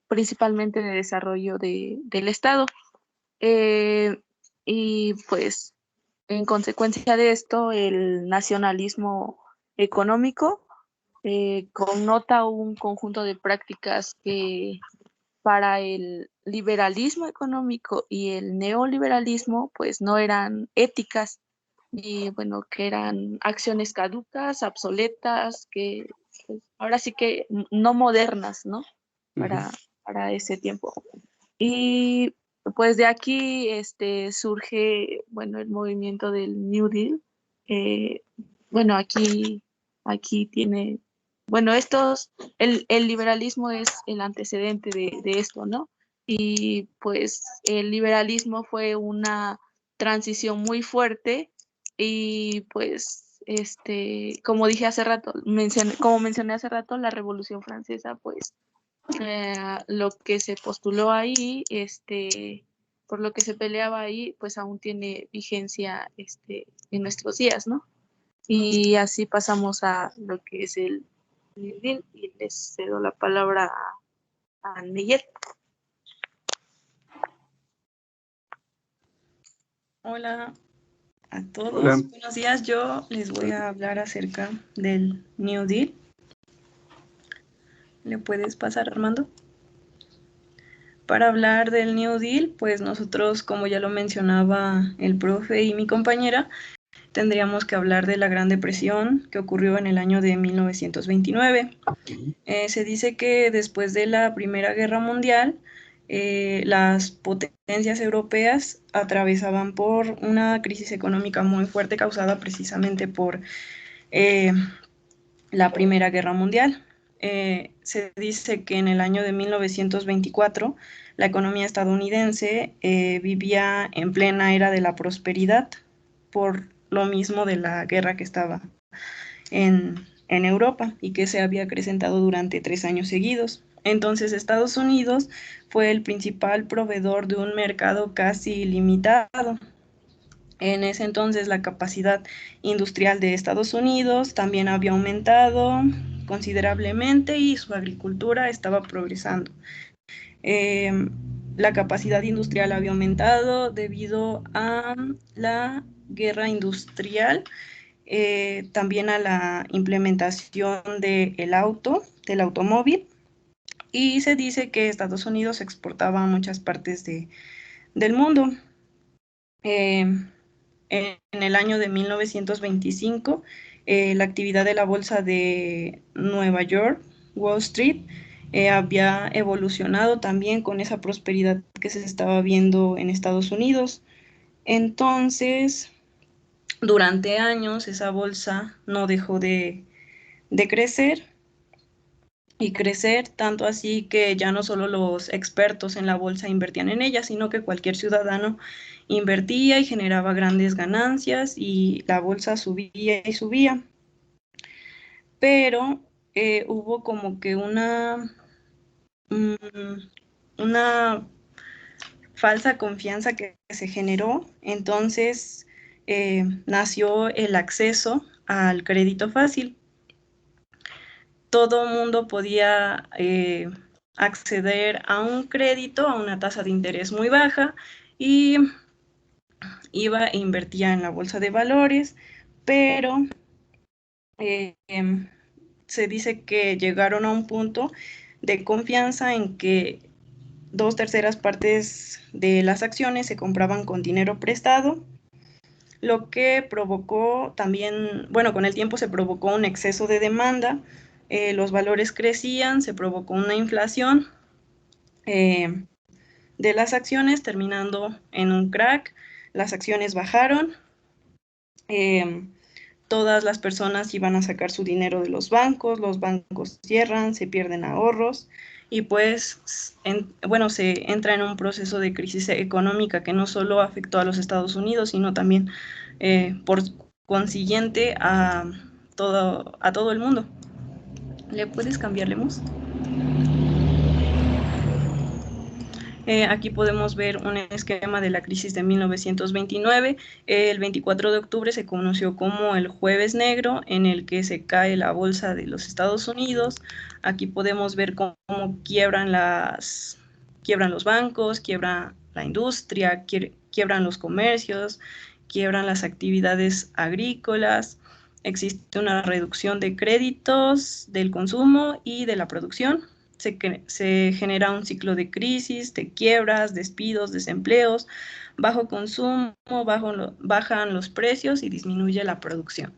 principalmente de desarrollo del Estado. Y pues en consecuencia de esto, el nacionalismo económico connota un conjunto de prácticas que para el liberalismo económico y el neoliberalismo pues no eran éticas y bueno, que eran acciones caducas, obsoletas, que pues, ahora sí que no modernas, ¿no? Para, para ese tiempo. Y pues de aquí surge, bueno, el movimiento del New Deal. Eh, bueno, aquí tiene, bueno, el liberalismo es el antecedente de esto, ¿no? Y pues el liberalismo fue una transición muy fuerte y pues, como dije hace rato, como mencioné hace rato, la Revolución Francesa, pues lo que se postuló ahí, por lo que se peleaba ahí, pues aún tiene vigencia en nuestros días, ¿no? Y así pasamos a lo que es el New Deal y les cedo la palabra a Miguel. Hola a todos. Hola. Buenos días. Yo les voy a hablar acerca del New Deal. ¿Le puedes pasar, Armando? Para hablar del New Deal, pues nosotros, como ya lo mencionaba el profe y mi compañera, tendríamos que hablar de la Gran Depresión que ocurrió en el año de 1929. Se dice que después de la Primera Guerra Mundial, las potencias europeas atravesaban por una crisis económica muy fuerte causada precisamente por la Primera Guerra Mundial. Se dice que en el año de 1924 la economía estadounidense vivía en plena era de la prosperidad por lo mismo de la guerra que estaba en Europa y que se había acrecentado durante 3 años seguidos. Entonces Estados Unidos fue el principal proveedor de un mercado casi ilimitado. En ese entonces la capacidad industrial de Estados Unidos también había aumentado considerablemente y su agricultura estaba progresando. La capacidad industrial había aumentado debido a la guerra industrial, también a la implementación del automóvil, y se dice que Estados Unidos exportaba a muchas partes del mundo. En el año de 1925, la actividad de la bolsa de Nueva York, Wall Street, había evolucionado también con esa prosperidad que se estaba viendo en Estados Unidos. Entonces, durante años esa bolsa no dejó de crecer y crecer, tanto así que ya no solo los expertos en la bolsa invertían en ella, sino que cualquier ciudadano invertía y generaba grandes ganancias y la bolsa subía y subía. Pero hubo como que una falsa confianza que se generó, entonces nació el acceso al crédito fácil. Todo mundo podía acceder a un crédito a una tasa de interés muy baja y iba e invertía en la bolsa de valores, pero se dice que llegaron a un punto de confianza en que 2/3 partes de las acciones se compraban con dinero prestado, lo que provocó también, bueno, con el tiempo se provocó un exceso de demanda, los valores crecían, se provocó una inflación de las acciones, terminando en un crack, las acciones bajaron, todas las personas iban a sacar su dinero de los bancos cierran, se pierden ahorros y pues, se entra en un proceso de crisis económica que no solo afectó a los Estados Unidos, sino también por consiguiente a todo el mundo. ¿Le puedes cambiarle, Mus? Aquí podemos ver un esquema de la crisis de 1929. El 24 de octubre se conoció como el Jueves Negro, en el que se cae la bolsa de los Estados Unidos. Aquí podemos ver cómo quiebran los bancos, quiebra la industria, quiebran los comercios, quiebran las actividades agrícolas. Existe una reducción de créditos, del consumo y de la producción. Se genera un ciclo de crisis, de quiebras, despidos, desempleos, bajo consumo, bajan los precios y disminuye la producción.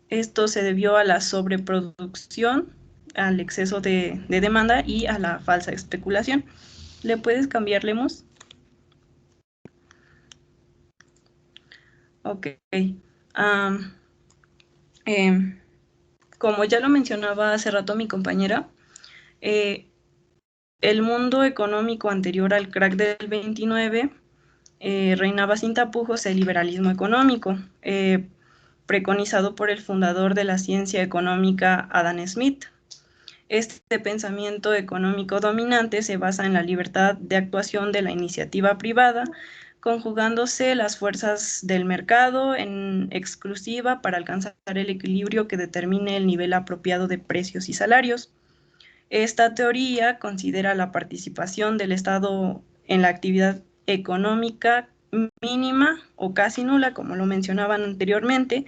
Esto se debió a la sobreproducción, al exceso de demanda y a la falsa especulación. ¿Le puedes cambiar, Lemos? Ok. Como ya lo mencionaba hace rato mi compañera, el mundo económico anterior al crack del 29 reinaba sin tapujos el liberalismo económico, preconizado por el fundador de la ciencia económica, Adam Smith. Este pensamiento económico dominante se basa en la libertad de actuación de la iniciativa privada, conjugándose las fuerzas del mercado en exclusiva para alcanzar el equilibrio que determine el nivel apropiado de precios y salarios. Esta teoría considera la participación del Estado en la actividad económica mínima o casi nula, como lo mencionaban anteriormente,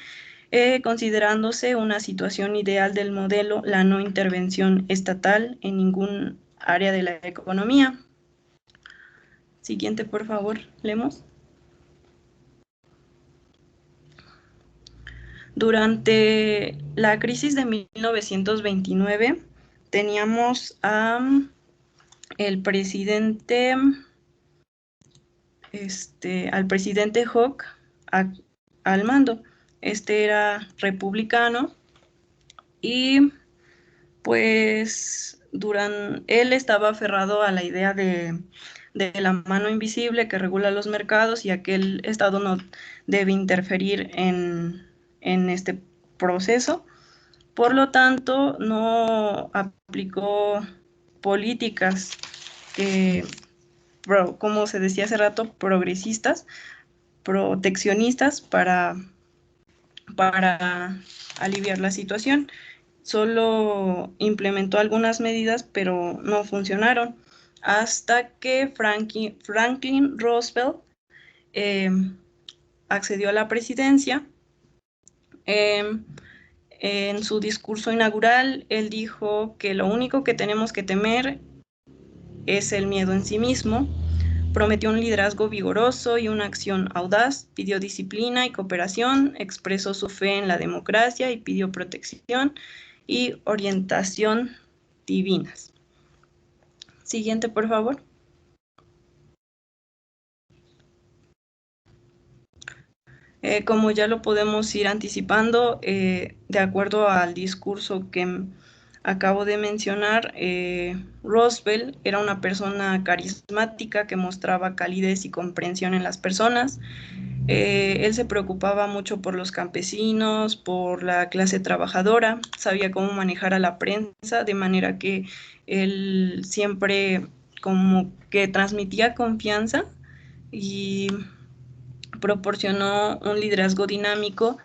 considerándose una situación ideal del modelo la no intervención estatal en ningún área de la economía. Siguiente, por favor, Lemos. Durante la crisis de 1929 teníamos al presidente Hawke al mando. Este era republicano y pues él estaba aferrado a la idea de la mano invisible que regula los mercados y a que el Estado no debe interferir en este proceso. Por lo tanto, no aplicó políticas como se decía hace rato, progresistas, proteccionistas para aliviar la situación. Solo implementó algunas medidas, pero no funcionaron, hasta que Franklin Roosevelt accedió a la presidencia. En su discurso inaugural, él dijo que lo único que tenemos que temer es el miedo en sí mismo. Prometió un liderazgo vigoroso y una acción audaz, pidió disciplina y cooperación, expresó su fe en la democracia y pidió protección y orientación divinas. Siguiente, por favor. Como ya lo podemos ir anticipando, de acuerdo al discurso que acabo de mencionar, Roosevelt era una persona carismática que mostraba calidez y comprensión en las personas. Él se preocupaba mucho por los campesinos, por la clase trabajadora, sabía cómo manejar a la prensa, de manera que él siempre como que transmitía confianza y proporcionó un liderazgo dinámico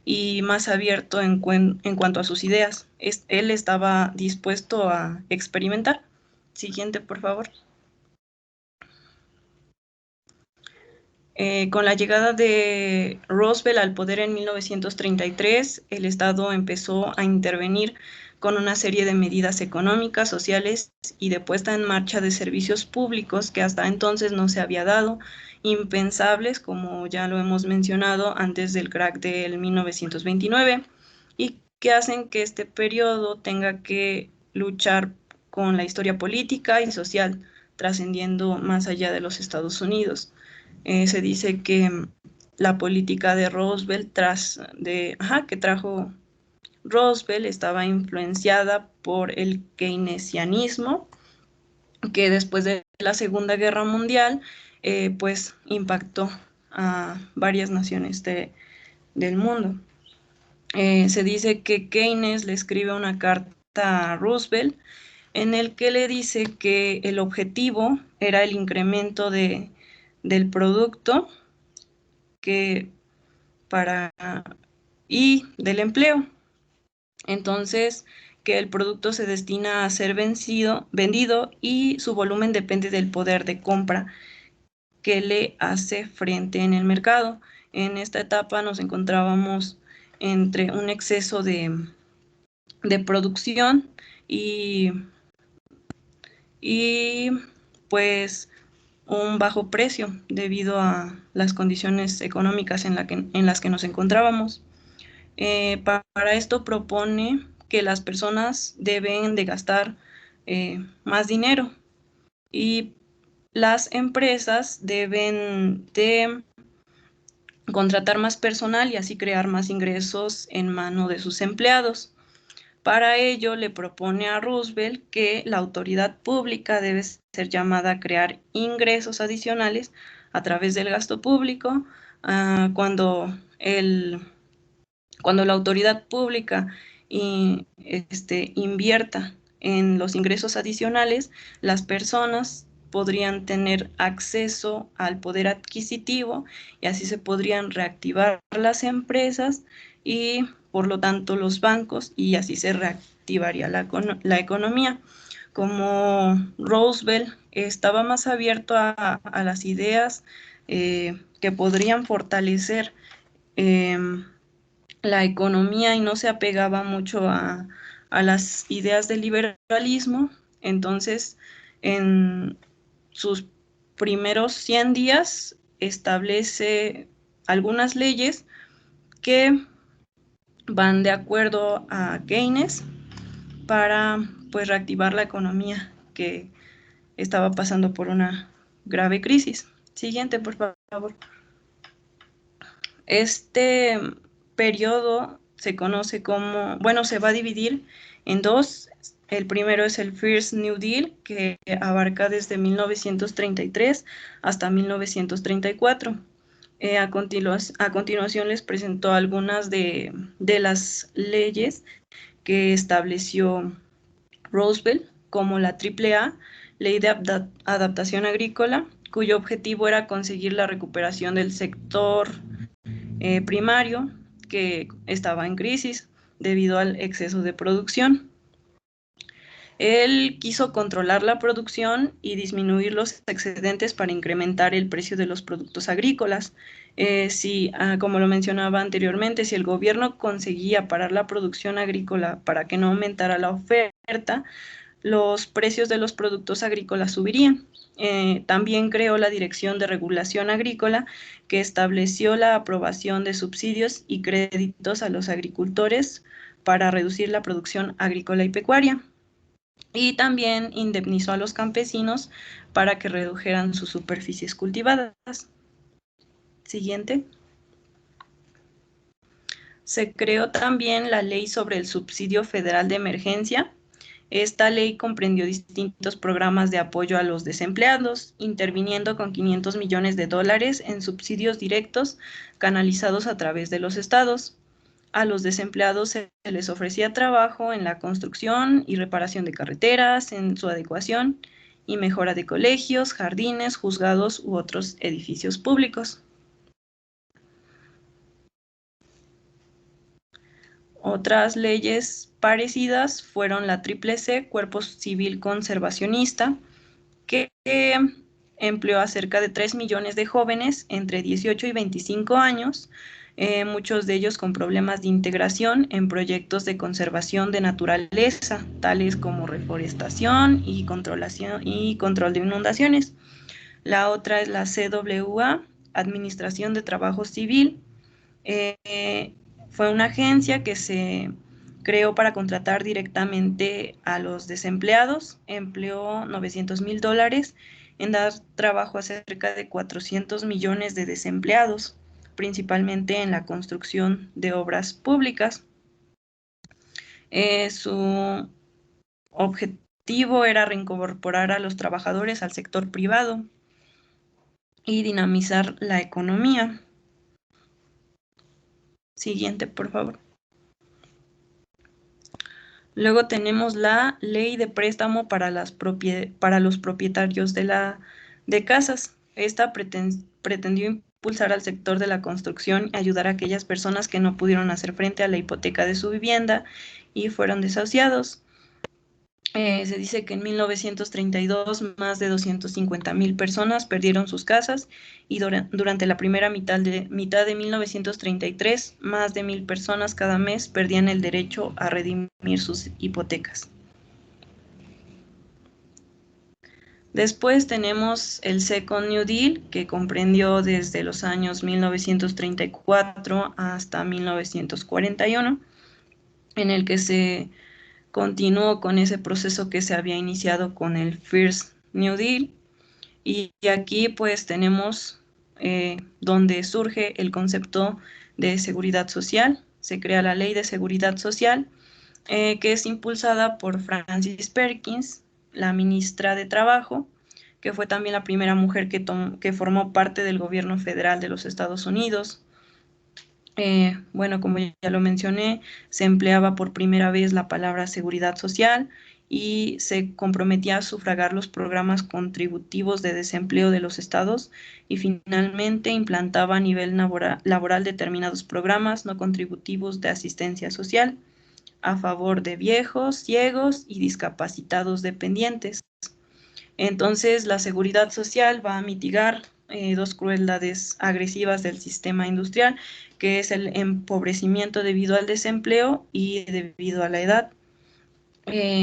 y más abierto en cuanto a sus ideas. Él estaba dispuesto a experimentar. Siguiente, por favor. Con la llegada de Roosevelt al poder en 1933, el Estado empezó a intervenir con una serie de medidas económicas, sociales y de puesta en marcha de servicios públicos que hasta entonces no se había dado, impensables, como ya lo hemos mencionado, antes del crack del 1929, y que hacen que este periodo tenga que luchar con la historia política y social, trascendiendo más allá de los Estados Unidos. Se dice que la política de Roosevelt que trajo Roosevelt estaba influenciada por el keynesianismo, que después de la Segunda Guerra Mundial pues impactó a varias naciones del mundo. Se dice que Keynes le escribe una carta redacta Roosevelt, en el que le dice que el objetivo era el incremento del producto y del empleo. Entonces, que el producto se destina a ser vendido y su volumen depende del poder de compra que le hace frente en el mercado. En esta etapa nos encontrábamos entre un exceso de producción y pues un bajo precio debido a las condiciones económicas en las que nos encontrábamos. Para esto propone que las personas deben de gastar más dinero y las empresas deben de contratar más personal y así crear más ingresos en mano de sus empleados. Para ello, le propone a Roosevelt que la autoridad pública debe ser llamada a crear ingresos adicionales a través del gasto público. Cuando la autoridad pública invierta en los ingresos adicionales, las personas podrían tener acceso al poder adquisitivo y así se podrían reactivar las empresas y por lo tanto los bancos y así se reactivaría la economía. Como Roosevelt estaba más abierto a las ideas que podrían fortalecer la economía y no se apegaba mucho a las ideas del liberalismo, entonces en sus primeros 100 días establece algunas leyes que van de acuerdo a Keynes para pues reactivar la economía que estaba pasando por una grave crisis. Siguiente, por favor. Este periodo se conoce como, se va a dividir en dos. El primero es el First New Deal, que abarca desde 1933 hasta 1934. A continuación les presentó algunas de las leyes que estableció Roosevelt, como la AAA, Ley de Adaptación Agrícola, cuyo objetivo era conseguir la recuperación del sector primario, que estaba en crisis debido al exceso de producción. Él quiso controlar la producción y disminuir los excedentes para incrementar el precio de los productos agrícolas. Como lo mencionaba anteriormente, si el gobierno conseguía parar la producción agrícola para que no aumentara la oferta, los precios de los productos agrícolas subirían. También creó la Dirección de Regulación Agrícola, que estableció la aprobación de subsidios y créditos a los agricultores para reducir la producción agrícola y pecuaria. Y también indemnizó a los campesinos para que redujeran sus superficies cultivadas. Siguiente. Se creó también la Ley sobre el Subsidio Federal de Emergencia. Esta ley comprendió distintos programas de apoyo a los desempleados, interviniendo con $500 millones en subsidios directos canalizados a través de los estados. A los desempleados se les ofrecía trabajo en la construcción y reparación de carreteras, en su adecuación y mejora de colegios, jardines, juzgados u otros edificios públicos. Otras leyes parecidas fueron la CCC, Cuerpo Civil Conservacionista, que empleó a cerca de 3 millones de jóvenes entre 18 y 25 años, muchos de ellos con problemas de integración en proyectos de conservación de naturaleza, tales como reforestación y control de inundaciones. La otra es la CWA, Administración de Trabajo Civil. Fue una agencia que se creó para contratar directamente a los desempleados. Empleó $900,000 en dar trabajo a cerca de 400 millones de desempleados, principalmente en la construcción de obras públicas. Su objetivo era reincorporar a los trabajadores al sector privado y dinamizar la economía. Siguiente, por favor. Luego tenemos la ley de préstamo para los propietarios de casas. Esta pretendió impulsar al sector de la construcción y ayudar a aquellas personas que no pudieron hacer frente a la hipoteca de su vivienda y fueron desahuciados. Se dice que en 1932 más de 250,000 personas perdieron sus casas y durante la primera mitad de 1933 más de 1,000 personas cada mes perdían el derecho a redimir sus hipotecas. Después tenemos el Second New Deal, que comprendió desde los años 1934 hasta 1941, en el que se continuó con ese proceso que se había iniciado con el First New Deal. Y aquí pues tenemos donde surge el concepto de seguridad social. Se crea la Ley de Seguridad Social, que es impulsada por Frances Perkins, la ministra de Trabajo, que fue también la primera mujer que formó parte del gobierno federal de los Estados Unidos. Bueno, como ya lo mencioné, se empleaba por primera vez la palabra seguridad social y se comprometía a sufragar los programas contributivos de desempleo de los estados y finalmente implantaba a nivel laboral determinados programas no contributivos de asistencia social a favor de viejos, ciegos y discapacitados dependientes. Entonces, la seguridad social va a mitigar dos crueldades agresivas del sistema industrial, que es el empobrecimiento debido al desempleo y debido a la edad.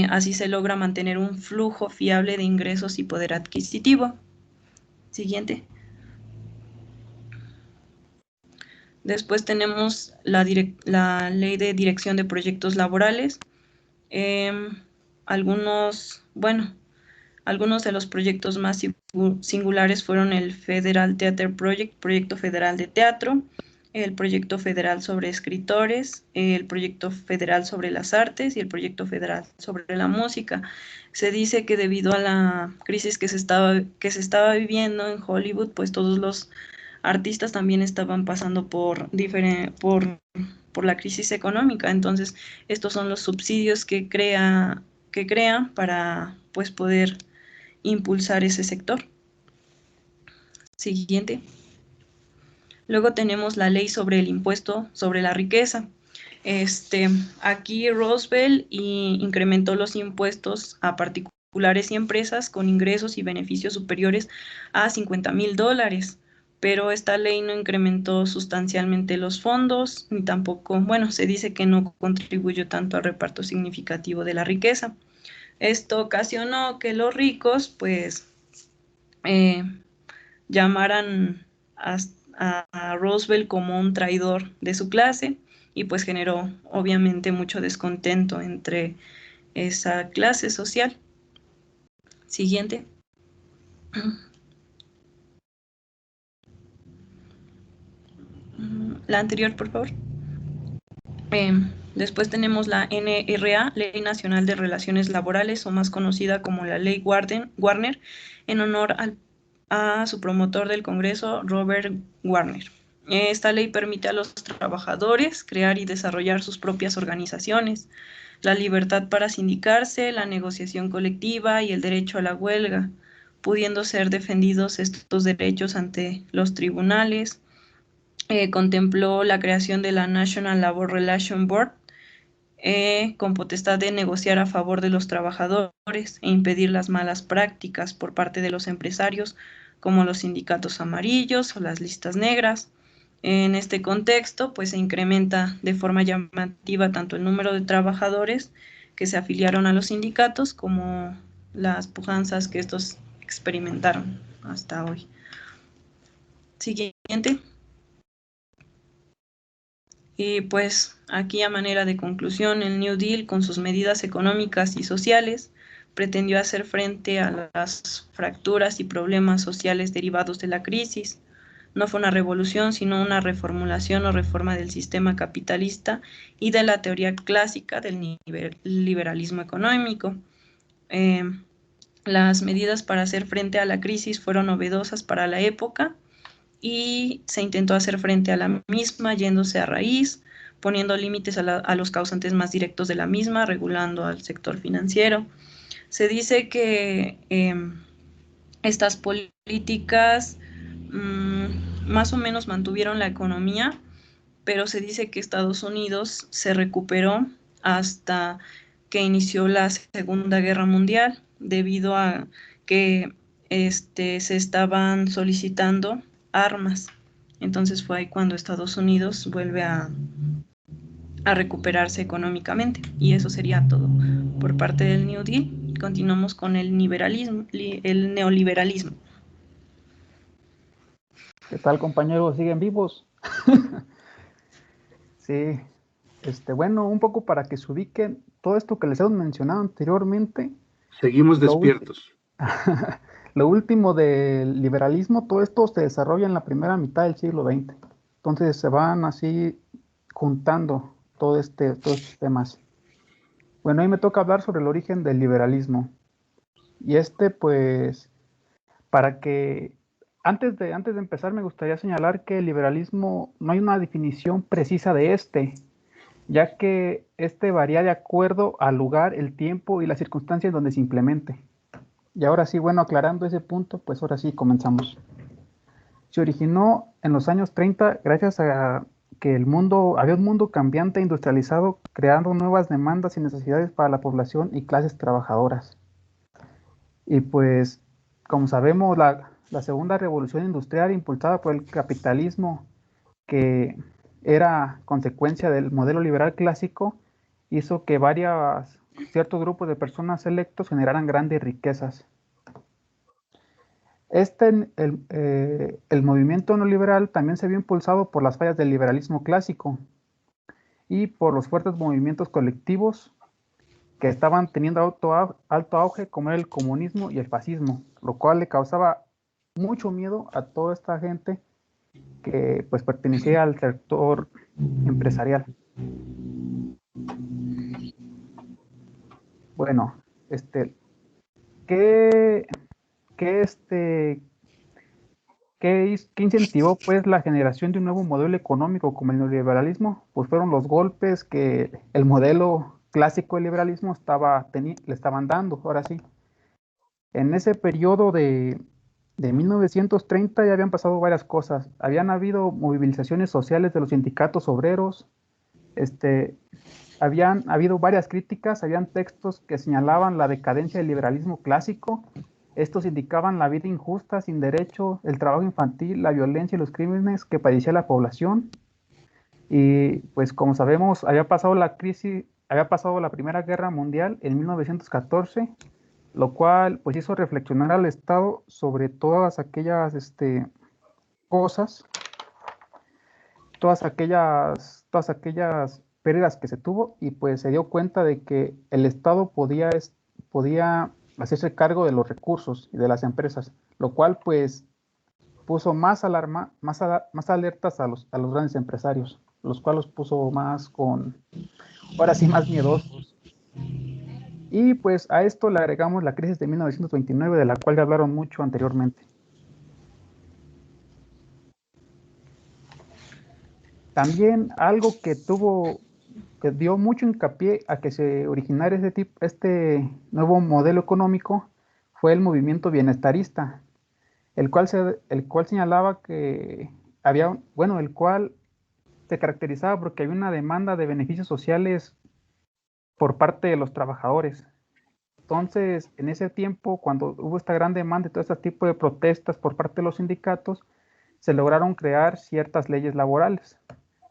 Así se logra mantener un flujo fiable de ingresos y poder adquisitivo. Siguiente. Después tenemos la Ley de Dirección de Proyectos Laborales. Algunos de los proyectos más singulares fueron el Federal Theater Project, Proyecto Federal de Teatro, el Proyecto Federal sobre Escritores, el Proyecto Federal sobre las Artes y el Proyecto Federal sobre la Música. Se dice que debido a la crisis que se estaba viviendo en Hollywood, pues todos los artistas también estaban pasando por la crisis económica. Entonces, estos son los subsidios que crean para pues poder impulsar ese sector. Siguiente. Luego tenemos la ley sobre el impuesto sobre la riqueza. Aquí Roosevelt incrementó los impuestos a particulares y empresas con ingresos y beneficios superiores a $50,000, pero esta ley no incrementó sustancialmente los fondos, ni tampoco, se dice que no contribuyó tanto al reparto significativo de la riqueza. Esto ocasionó que los ricos, pues, llamaran a Roosevelt como un traidor de su clase y pues generó obviamente mucho descontento entre esa clase social. Siguiente. La anterior, por favor. Después tenemos la NRA, Ley Nacional de Relaciones Laborales, o más conocida como la Ley Warner, en honor a su promotor del Congreso, Robert Warner. Esta ley permite a los trabajadores crear y desarrollar sus propias organizaciones, la libertad para sindicarse, la negociación colectiva y el derecho a la huelga, pudiendo ser defendidos estos derechos ante los tribunales. Contempló la creación de la National Labor Relations Board, con potestad de negociar a favor de los trabajadores e impedir las malas prácticas por parte de los empresarios, como los sindicatos amarillos o las listas negras. En este contexto, pues se incrementa de forma llamativa tanto el número de trabajadores que se afiliaron a los sindicatos como las pujanzas que estos experimentaron hasta hoy. Siguiente. Y pues aquí, a manera de conclusión, el New Deal, con sus medidas económicas y sociales, pretendió hacer frente a las fracturas y problemas sociales derivados de la crisis. No fue una revolución, sino una reformulación o reforma del sistema capitalista y de la teoría clásica del liberalismo económico. Las medidas para hacer frente a la crisis fueron novedosas para la época, y se intentó hacer frente a la misma yéndose a raíz, poniendo límites a los causantes más directos de la misma, regulando al sector financiero. Se dice que estas políticas más o menos mantuvieron la economía, pero se dice que Estados Unidos se recuperó hasta que inició la Segunda Guerra Mundial, debido a que se estaban solicitando armas. Entonces fue ahí cuando Estados Unidos vuelve a recuperarse económicamente. Y eso sería todo por parte del New Deal. Continuamos con el neoliberalismo. ¿Qué tal, compañeros? ¿Siguen vivos? Sí. Bueno, un poco para que se ubiquen, todo esto que les hemos mencionado anteriormente. Seguimos despiertos. Lo último del liberalismo, todo esto se desarrolla en la primera mitad del siglo XX. Entonces se van así juntando todos estos temas. Bueno, a mí me toca hablar sobre el origen del liberalismo. Y pues, para que, antes de empezar, me gustaría señalar que el liberalismo no hay una definición precisa de ya que varía de acuerdo al lugar, el tiempo y las circunstancias donde se implemente. Y ahora sí, bueno, aclarando ese punto, pues ahora sí comenzamos. Se originó en los años 30 gracias a que había un mundo cambiante e industrializado, creando nuevas demandas y necesidades para la población y clases trabajadoras. Y pues, como sabemos, la segunda revolución industrial impulsada por el capitalismo, que era consecuencia del modelo liberal clásico, hizo que ciertos grupos de personas selectos generaran grandes riquezas. El movimiento neoliberal también se vio impulsado por las fallas del liberalismo clásico y por los fuertes movimientos colectivos que estaban teniendo alto auge, como era el comunismo y el fascismo, lo cual le causaba mucho miedo a toda esta gente que pues pertenecía al sector empresarial. Bueno, ¿qué incentivó pues la generación de un nuevo modelo económico como el neoliberalismo? Pues fueron los golpes que el modelo clásico del liberalismo le estaban dando. Ahora sí, en ese periodo de 1930 ya habían pasado varias cosas. Habían habido movilizaciones sociales de los sindicatos obreros, habían habido varias críticas, habían textos que señalaban la decadencia del liberalismo clásico. Estos indicaban la vida injusta, sin derecho, el trabajo infantil, la violencia y los crímenes que padecía la población. Y pues como sabemos, había pasado la Primera Guerra Mundial en 1914, lo cual pues hizo reflexionar al Estado sobre todas aquellas cosas, todas aquellas pérdidas que se tuvo, y pues se dio cuenta de que el Estado podía hacerse cargo de los recursos y de las empresas, lo cual pues puso más alertas a los grandes empresarios, los cuales los puso más miedosos. Y pues a esto le agregamos la crisis de 1929, de la cual ya hablaron mucho anteriormente. También algo que dio mucho hincapié a que se originara este nuevo modelo económico fue el movimiento bienestarista, el cual señalaba que el cual se caracterizaba porque había una demanda de beneficios sociales por parte de los trabajadores. Entonces, en ese tiempo, cuando hubo esta gran demanda y todo este tipo de protestas por parte de los sindicatos, se lograron crear ciertas leyes laborales,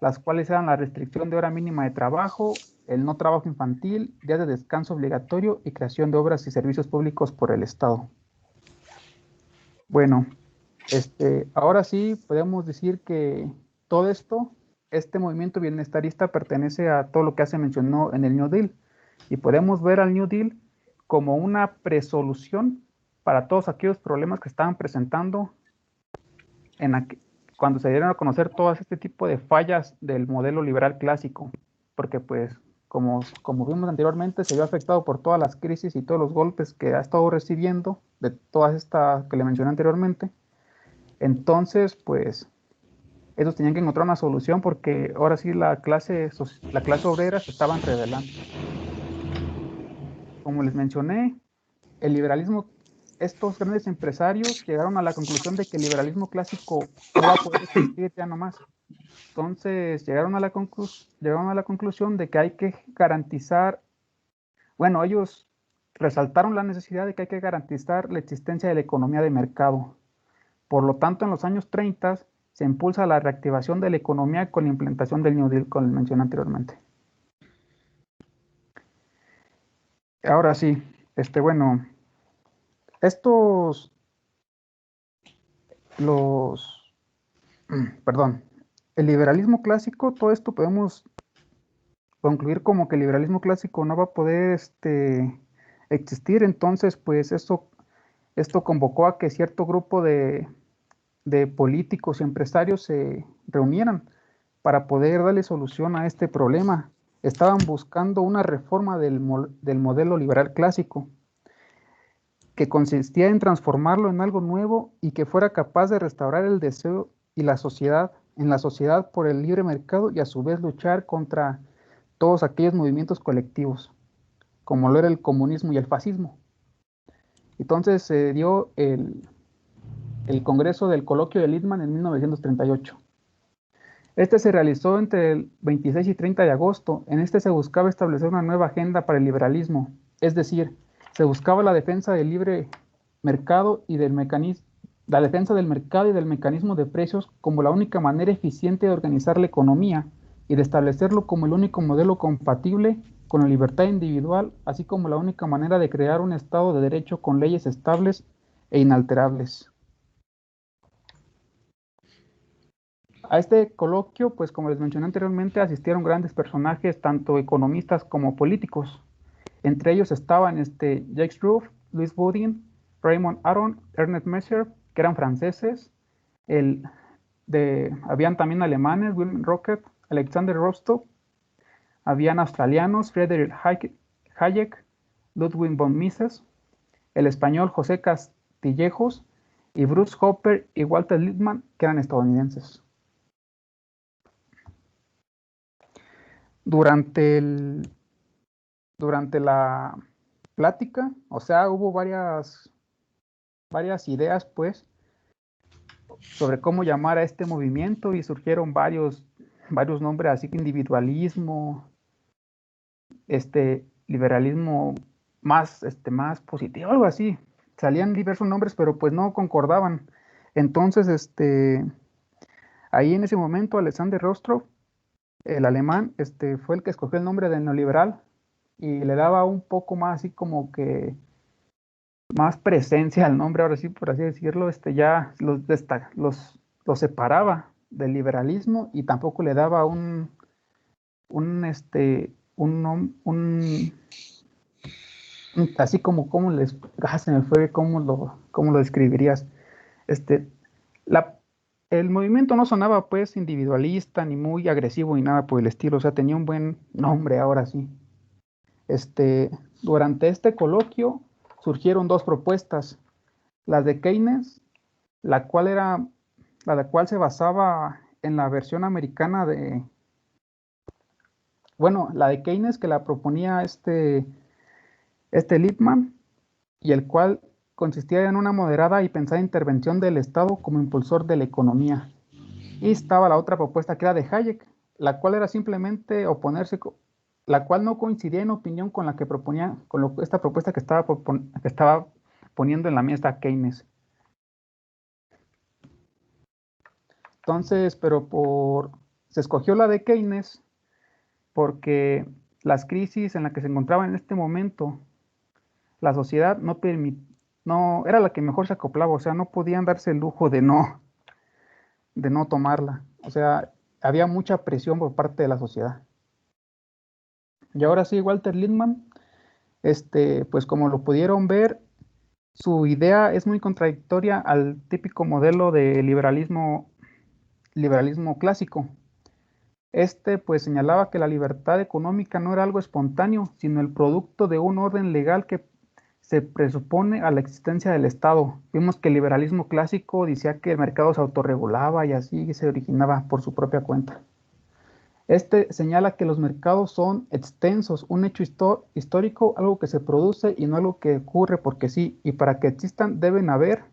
las cuales eran la restricción de hora mínima de trabajo, el no trabajo infantil, días de descanso obligatorio y creación de obras y servicios públicos por el Estado. Bueno, ahora sí podemos decir que todo este movimiento bienestarista pertenece a todo lo que se mencionó en el New Deal, y podemos ver al New Deal como una presolución para todos aquellos problemas que estaban presentando cuando se dieron a conocer todo este tipo de fallas del modelo liberal clásico, porque pues como vimos anteriormente, se vio afectado por todas las crisis y todos los golpes que ha estado recibiendo, de todas estas que le mencioné anteriormente. Entonces pues ellos tenían que encontrar una solución porque ahora sí la clase obrera se estaban rebelando. Como les mencioné, el liberalismo, estos grandes empresarios llegaron a la conclusión de que el liberalismo clásico no va a poder existir ya nomás. Entonces llegaron a la conclusión de que hay que garantizar, bueno, ellos resaltaron la necesidad de que hay que garantizar la existencia de la economía de mercado. Por lo tanto, en los años 30 se impulsa la reactivación de la economía con la implementación del New Deal, como mencioné anteriormente. Ahora sí, bueno, perdón, el liberalismo clásico, todo esto podemos concluir como que el liberalismo clásico no va a poder existir, entonces pues esto convocó a que cierto grupo de políticos y empresarios se reunieran para poder darle solución a este problema. Estaban buscando una reforma del modelo liberal clásico, que consistía en transformarlo en algo nuevo y que fuera capaz de restaurar el deseo y la sociedad por el libre mercado y a su vez luchar contra todos aquellos movimientos colectivos, como lo era el comunismo y el fascismo. Entonces se dio el Congreso del Coloquio de Lippmann en 1938. Este se realizó entre el 26 y 30 de agosto. En este se buscaba establecer una nueva agenda para el liberalismo, es decir, se buscaba la defensa del libre mercado y del mecanismo de precios como la única manera eficiente de organizar la economía y de establecerlo como el único modelo compatible con la libertad individual, así como la única manera de crear un Estado de derecho con leyes estables e inalterables. A este coloquio, pues como les mencioné anteriormente, asistieron grandes personajes, tanto economistas como políticos. Entre ellos estaban Jacques Rueff, Louis Baudin, Raymond Aron, Ernest Messer, que eran franceses. Habían también alemanes, Wilhelm Rochet, Alexander Rostow. Habían australianos, Friedrich Hayek, Ludwig von Mises, el español José Castillejos, y Bruce Hopper y Walter Lippmann, que eran estadounidenses. Durante la plática, o sea, hubo varias ideas, pues, sobre cómo llamar a este movimiento y surgieron varios nombres, así que individualismo, liberalismo más positivo, algo así. Salían diversos nombres, pero pues no concordaban. Entonces, ahí en ese momento Alexander Rostow, el alemán, fue el que escogió el nombre de neoliberal y le daba un poco más así como que más presencia al nombre, ahora sí, por así decirlo, ya los separaba del liberalismo y tampoco le daba así como se me fue, cómo lo describirías. El movimiento no sonaba pues individualista, ni muy agresivo, ni nada por el estilo, o sea, tenía un buen nombre ahora sí. Durante este coloquio surgieron dos propuestas, la de Keynes, la cual se basaba en la versión americana la de Keynes, que la proponía Lippmann, y el cual consistía en una moderada y pensada intervención del Estado como impulsor de la economía. Y estaba la otra propuesta que era de Hayek, la cual era simplemente oponerse, la cual no coincidía en opinión con la que proponía, esta propuesta que estaba poniendo en la mesa Keynes. Entonces, se escogió la de Keynes porque las crisis en las que se encontraba en este momento, la sociedad no era la que mejor se acoplaba, o sea, no podían darse el lujo de no tomarla. O sea, había mucha presión por parte de la sociedad. Y ahora sí, Walter Lippmann, pues como lo pudieron ver, su idea es muy contradictoria al típico modelo de liberalismo clásico. Pues señalaba que la libertad económica no era algo espontáneo, sino el producto de un orden legal que se presupone a la existencia del Estado. Vimos que el liberalismo clásico decía que el mercado se autorregulaba y así se originaba por su propia cuenta. Este señala que los mercados son extensos, un hecho histórico, algo que se produce y no algo que ocurre porque sí, y para que existan deben haber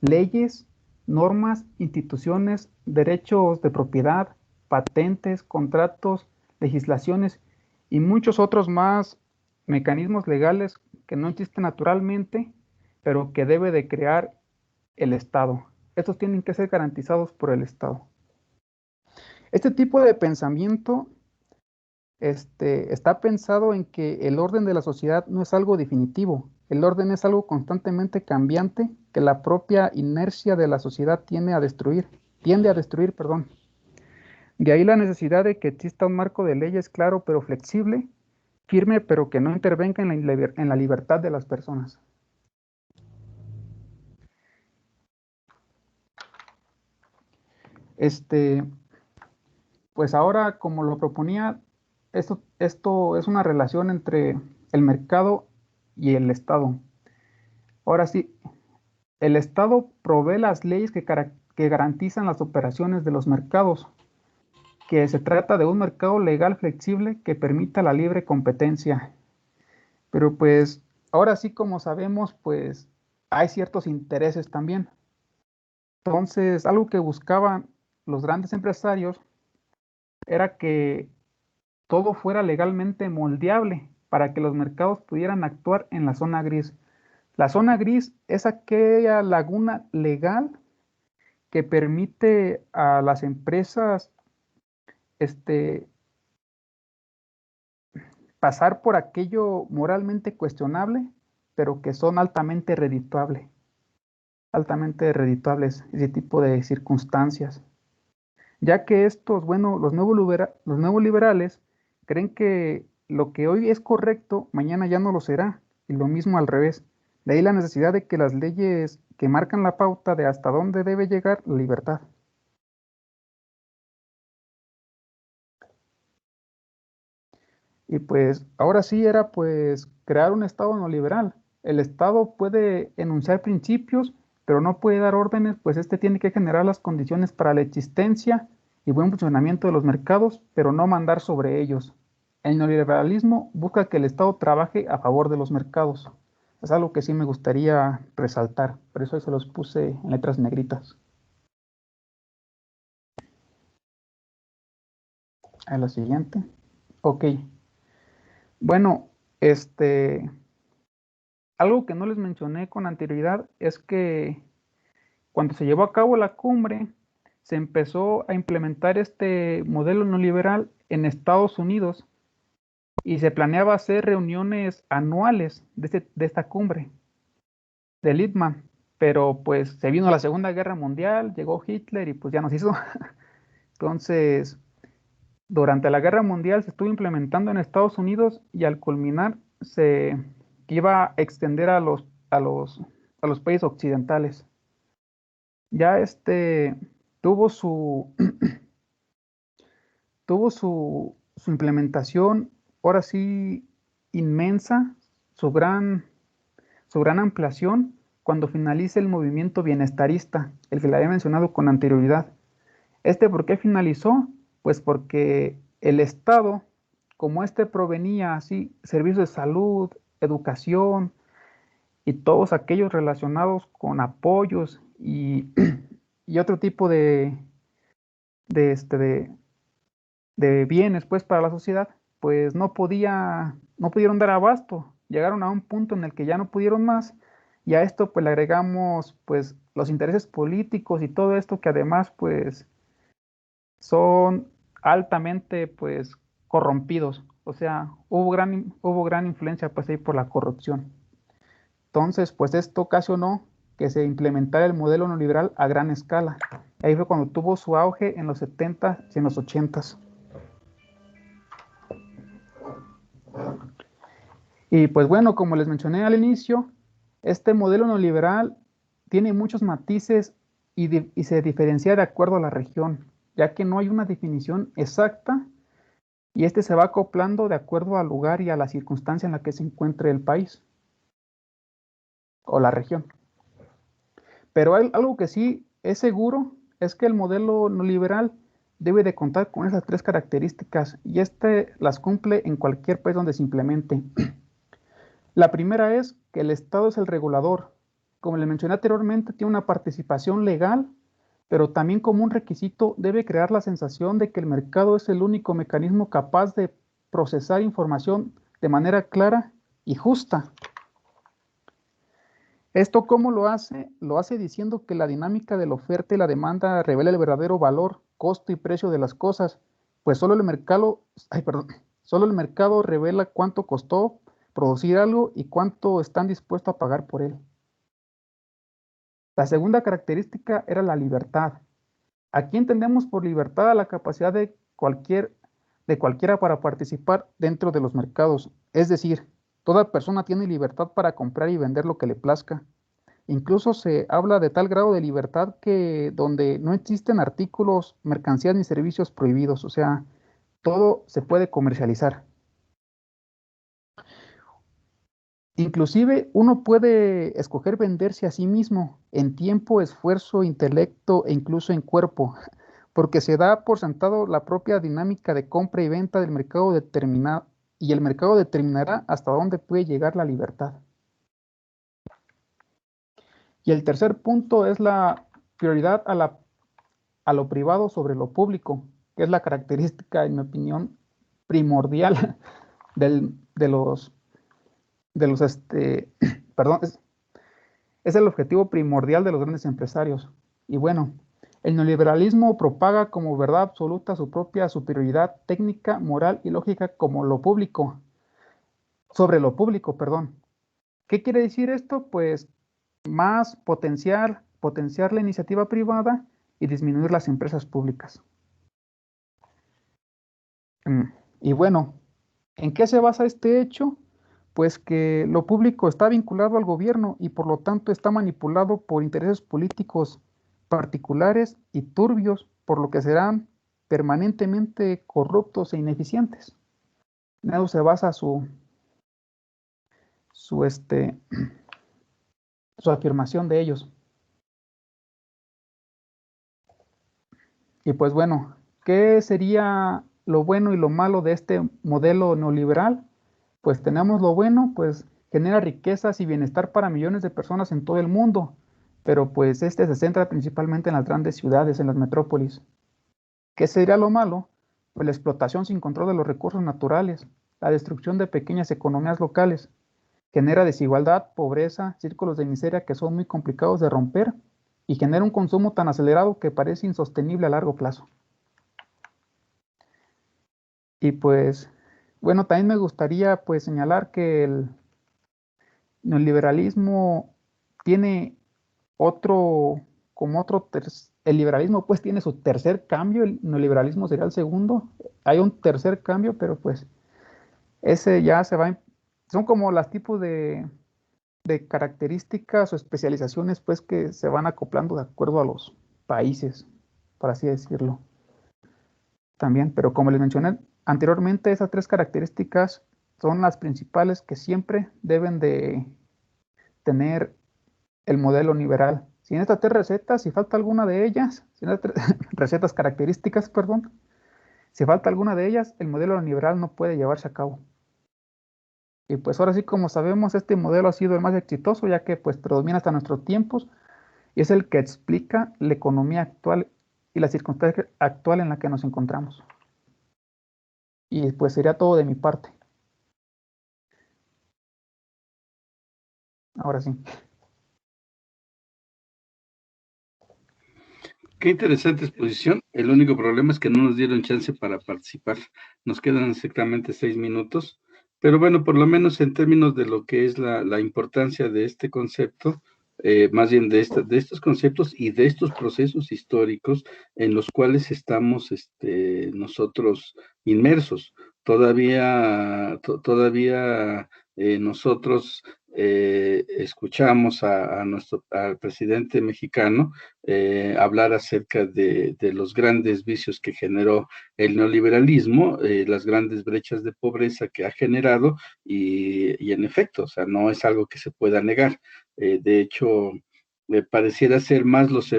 leyes, normas, instituciones, derechos de propiedad, patentes, contratos, legislaciones y muchos otros más mecanismos legales que no existen naturalmente, pero que debe de crear el Estado. Estos tienen que ser garantizados por el Estado. Este tipo de pensamiento está pensado en que el orden de la sociedad no es algo definitivo, el orden es algo constantemente cambiante que la propia inercia de la sociedad tiende a destruir, perdón. De ahí la necesidad de que exista un marco de leyes claro pero flexible, firme pero que no intervenga en la libertad de las personas. Pues ahora, como lo proponía, esto es una relación entre el mercado y el Estado. Ahora sí, el Estado provee las leyes que garantizan las operaciones de los mercados, que se trata de un mercado legal flexible que permita la libre competencia. Pero pues, ahora sí, como sabemos, pues hay ciertos intereses también. Entonces, algo que buscaban los grandes empresarios era que todo fuera legalmente moldeable para que los mercados pudieran actuar en la zona gris. La zona gris es aquella laguna legal que permite a las empresas pasar por aquello moralmente cuestionable, pero que son altamente redituables ese tipo de circunstancias. Ya que estos, bueno, los nuevos liberales creen que lo que hoy es correcto, mañana ya no lo será, y lo mismo al revés. De ahí la necesidad de que las leyes que marcan la pauta de hasta dónde debe llegar la libertad. Y pues ahora sí era pues crear un Estado no liberal. El Estado puede enunciar principios, pero no puede dar órdenes, pues tiene que generar las condiciones para la existencia y buen funcionamiento de los mercados, pero no mandar sobre ellos. El neoliberalismo busca que el Estado trabaje a favor de los mercados. Es algo que sí me gustaría resaltar, por eso se los puse en letras negritas. A la siguiente. Ok. Bueno, algo que no les mencioné con anterioridad es que cuando se llevó a cabo la cumbre, se empezó a implementar este modelo neoliberal en Estados Unidos y se planeaba hacer reuniones anuales de esta cumbre de Lippmann, pero pues se vino la Segunda Guerra Mundial, llegó Hitler y pues ya nos hizo. Entonces, durante la Guerra Mundial se estuvo implementando en Estados Unidos y al culminar se iba a extender a los países occidentales. Ya tuvo su su implementación, ahora sí, inmensa, su gran ampliación, cuando finalice el movimiento bienestarista, el que le había mencionado con anterioridad. ¿Por qué finalizó? Pues porque el Estado, como provenía así, servicios de salud, educación y todos aquellos relacionados con apoyos y otro tipo de bienes pues para la sociedad, pues no pudieron dar abasto, llegaron a un punto en el que ya no pudieron más, y a esto pues le agregamos pues los intereses políticos y todo esto que además pues son altamente pues corrompidos, o sea, hubo gran influencia pues ahí por la corrupción. Entonces pues esto ocasionó que se implementara el modelo neoliberal a gran escala. Ahí fue cuando tuvo su auge en los 70 y en los 80. Y pues bueno, como les mencioné al inicio, este modelo neoliberal tiene muchos matices y se diferencia de acuerdo a la región, ya que no hay una definición exacta y se va acoplando de acuerdo al lugar y a la circunstancia en la que se encuentre el país. o la región. Pero algo que sí es seguro es que el modelo neoliberal debe de contar con esas tres características y las cumple en cualquier país donde se implemente. La primera es que el Estado es el regulador. Como le mencioné anteriormente, tiene una participación legal, pero también como un requisito debe crear la sensación de que el mercado es el único mecanismo capaz de procesar información de manera clara y justa. ¿Esto cómo lo hace? Lo hace diciendo que la dinámica de la oferta y la demanda revela el verdadero valor, costo y precio de las cosas, pues solo el mercado revela cuánto costó producir algo y cuánto están dispuestos a pagar por él. La segunda característica era la libertad. Aquí entendemos por libertad a la capacidad de cualquiera para participar dentro de los mercados. Es decir, toda persona tiene libertad para comprar y vender lo que le plazca. Incluso se habla de tal grado de libertad que donde no existen artículos, mercancías ni servicios prohibidos, o sea, todo se puede comercializar. Inclusive uno puede escoger venderse a sí mismo en tiempo, esfuerzo, intelecto e incluso en cuerpo, porque se da por sentado la propia dinámica de compra y venta del mercado determinado, y el mercado determinará hasta dónde puede llegar la libertad. Y el tercer punto es la prioridad a lo privado sobre lo público, que es la característica, en mi opinión, primordial perdón, es el objetivo primordial de los grandes empresarios. Y bueno, el neoliberalismo propaga como verdad absoluta su propia superioridad técnica, moral y lógica sobre lo público, perdón. ¿Qué quiere decir esto? Pues más potenciar la iniciativa privada y disminuir las empresas públicas. Y bueno, ¿en qué se basa este hecho? Pues que lo público está vinculado al gobierno y por lo tanto está manipulado por intereses políticos particulares y turbios, por lo que serán permanentemente corruptos e ineficientes. En eso se basa su afirmación de ellos. Y pues bueno, ¿qué sería lo bueno y lo malo de este modelo neoliberal? Pues tenemos lo bueno, pues genera riquezas y bienestar para millones de personas en todo el mundo, pero pues se centra principalmente en las grandes ciudades, en las metrópolis. ¿Qué sería lo malo? Pues la explotación sin control de los recursos naturales, la destrucción de pequeñas economías locales, genera desigualdad, pobreza, círculos de miseria que son muy complicados de romper y genera un consumo tan acelerado que parece insostenible a largo plazo. Y pues, bueno, también me gustaría pues señalar que el neoliberalismo tiene el liberalismo pues tiene su tercer cambio, el neoliberalismo sería el segundo, hay un tercer cambio, pero pues ese ya son como los tipos de características o especializaciones pues que se van acoplando de acuerdo a los países, por así decirlo. También, pero como les mencioné anteriormente, esas tres características son las principales que siempre deben de tener el modelo liberal. Si en estas tres recetas, si falta alguna de ellas, si en estas recetas características, perdón, si falta alguna de ellas, el modelo liberal no puede llevarse a cabo. Y pues ahora sí, como sabemos, este modelo ha sido el más exitoso, ya que pues predomina hasta nuestros tiempos y es el que explica la economía actual y la circunstancia actual en la que nos encontramos. Y pues sería todo de mi parte. Ahora sí. Qué interesante exposición. El único problema es que no nos dieron chance para participar. Nos quedan exactamente 6 minutos. Pero bueno, por lo menos en términos de lo que es la importancia de este concepto, más bien de estos conceptos y de estos procesos históricos en los cuales estamos nosotros inmersos. Todavía nosotros escuchamos al presidente mexicano hablar acerca de los grandes vicios que generó el neoliberalismo, las grandes brechas de pobreza que ha generado y en efecto, o sea, no es algo que se pueda negar. De hecho, pareciera ser más los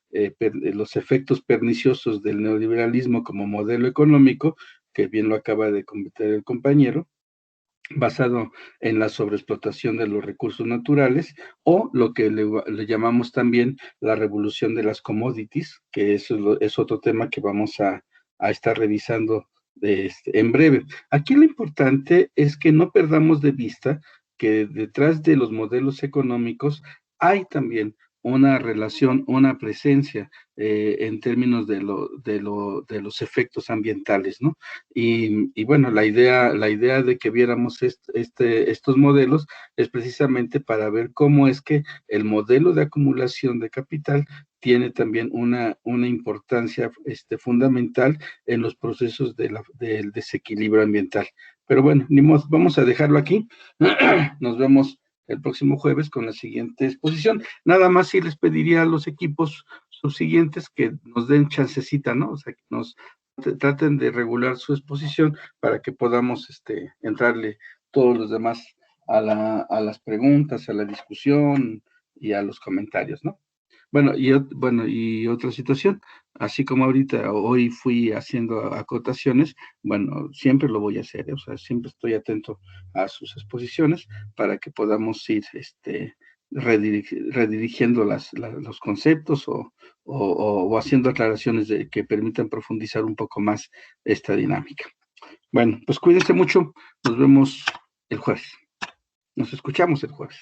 los efectos perniciosos del neoliberalismo como modelo económico, que bien lo acaba de comentar el compañero, basado en la sobreexplotación de los recursos naturales, o lo que le llamamos también la revolución de las commodities, que eso es otro tema que vamos a estar revisando en breve. Aquí lo importante es que no perdamos de vista que detrás de los modelos económicos hay también una relación, una presencia en términos de los efectos ambientales, ¿no? Y bueno, la idea de que viéramos estos modelos es precisamente para ver cómo es que el modelo de acumulación de capital tiene también una importancia fundamental en los procesos del desequilibrio ambiental. Pero bueno, ni modo, vamos a dejarlo aquí. Nos vemos el próximo jueves con la siguiente exposición. Nada más sí les pediría a los equipos subsiguientes que nos den chancecita, ¿no? O sea, que nos traten de regular su exposición para que podamos entrarle todos los demás a las preguntas, a la discusión y a los comentarios, ¿no? Bueno, y otra situación, así como ahorita hoy fui haciendo acotaciones, bueno, siempre lo voy a hacer, o sea, siempre estoy atento a sus exposiciones para que podamos ir redirigiendo los conceptos o haciendo aclaraciones que permitan profundizar un poco más esta dinámica. Bueno, pues cuídense mucho, nos vemos el jueves. Nos escuchamos el jueves.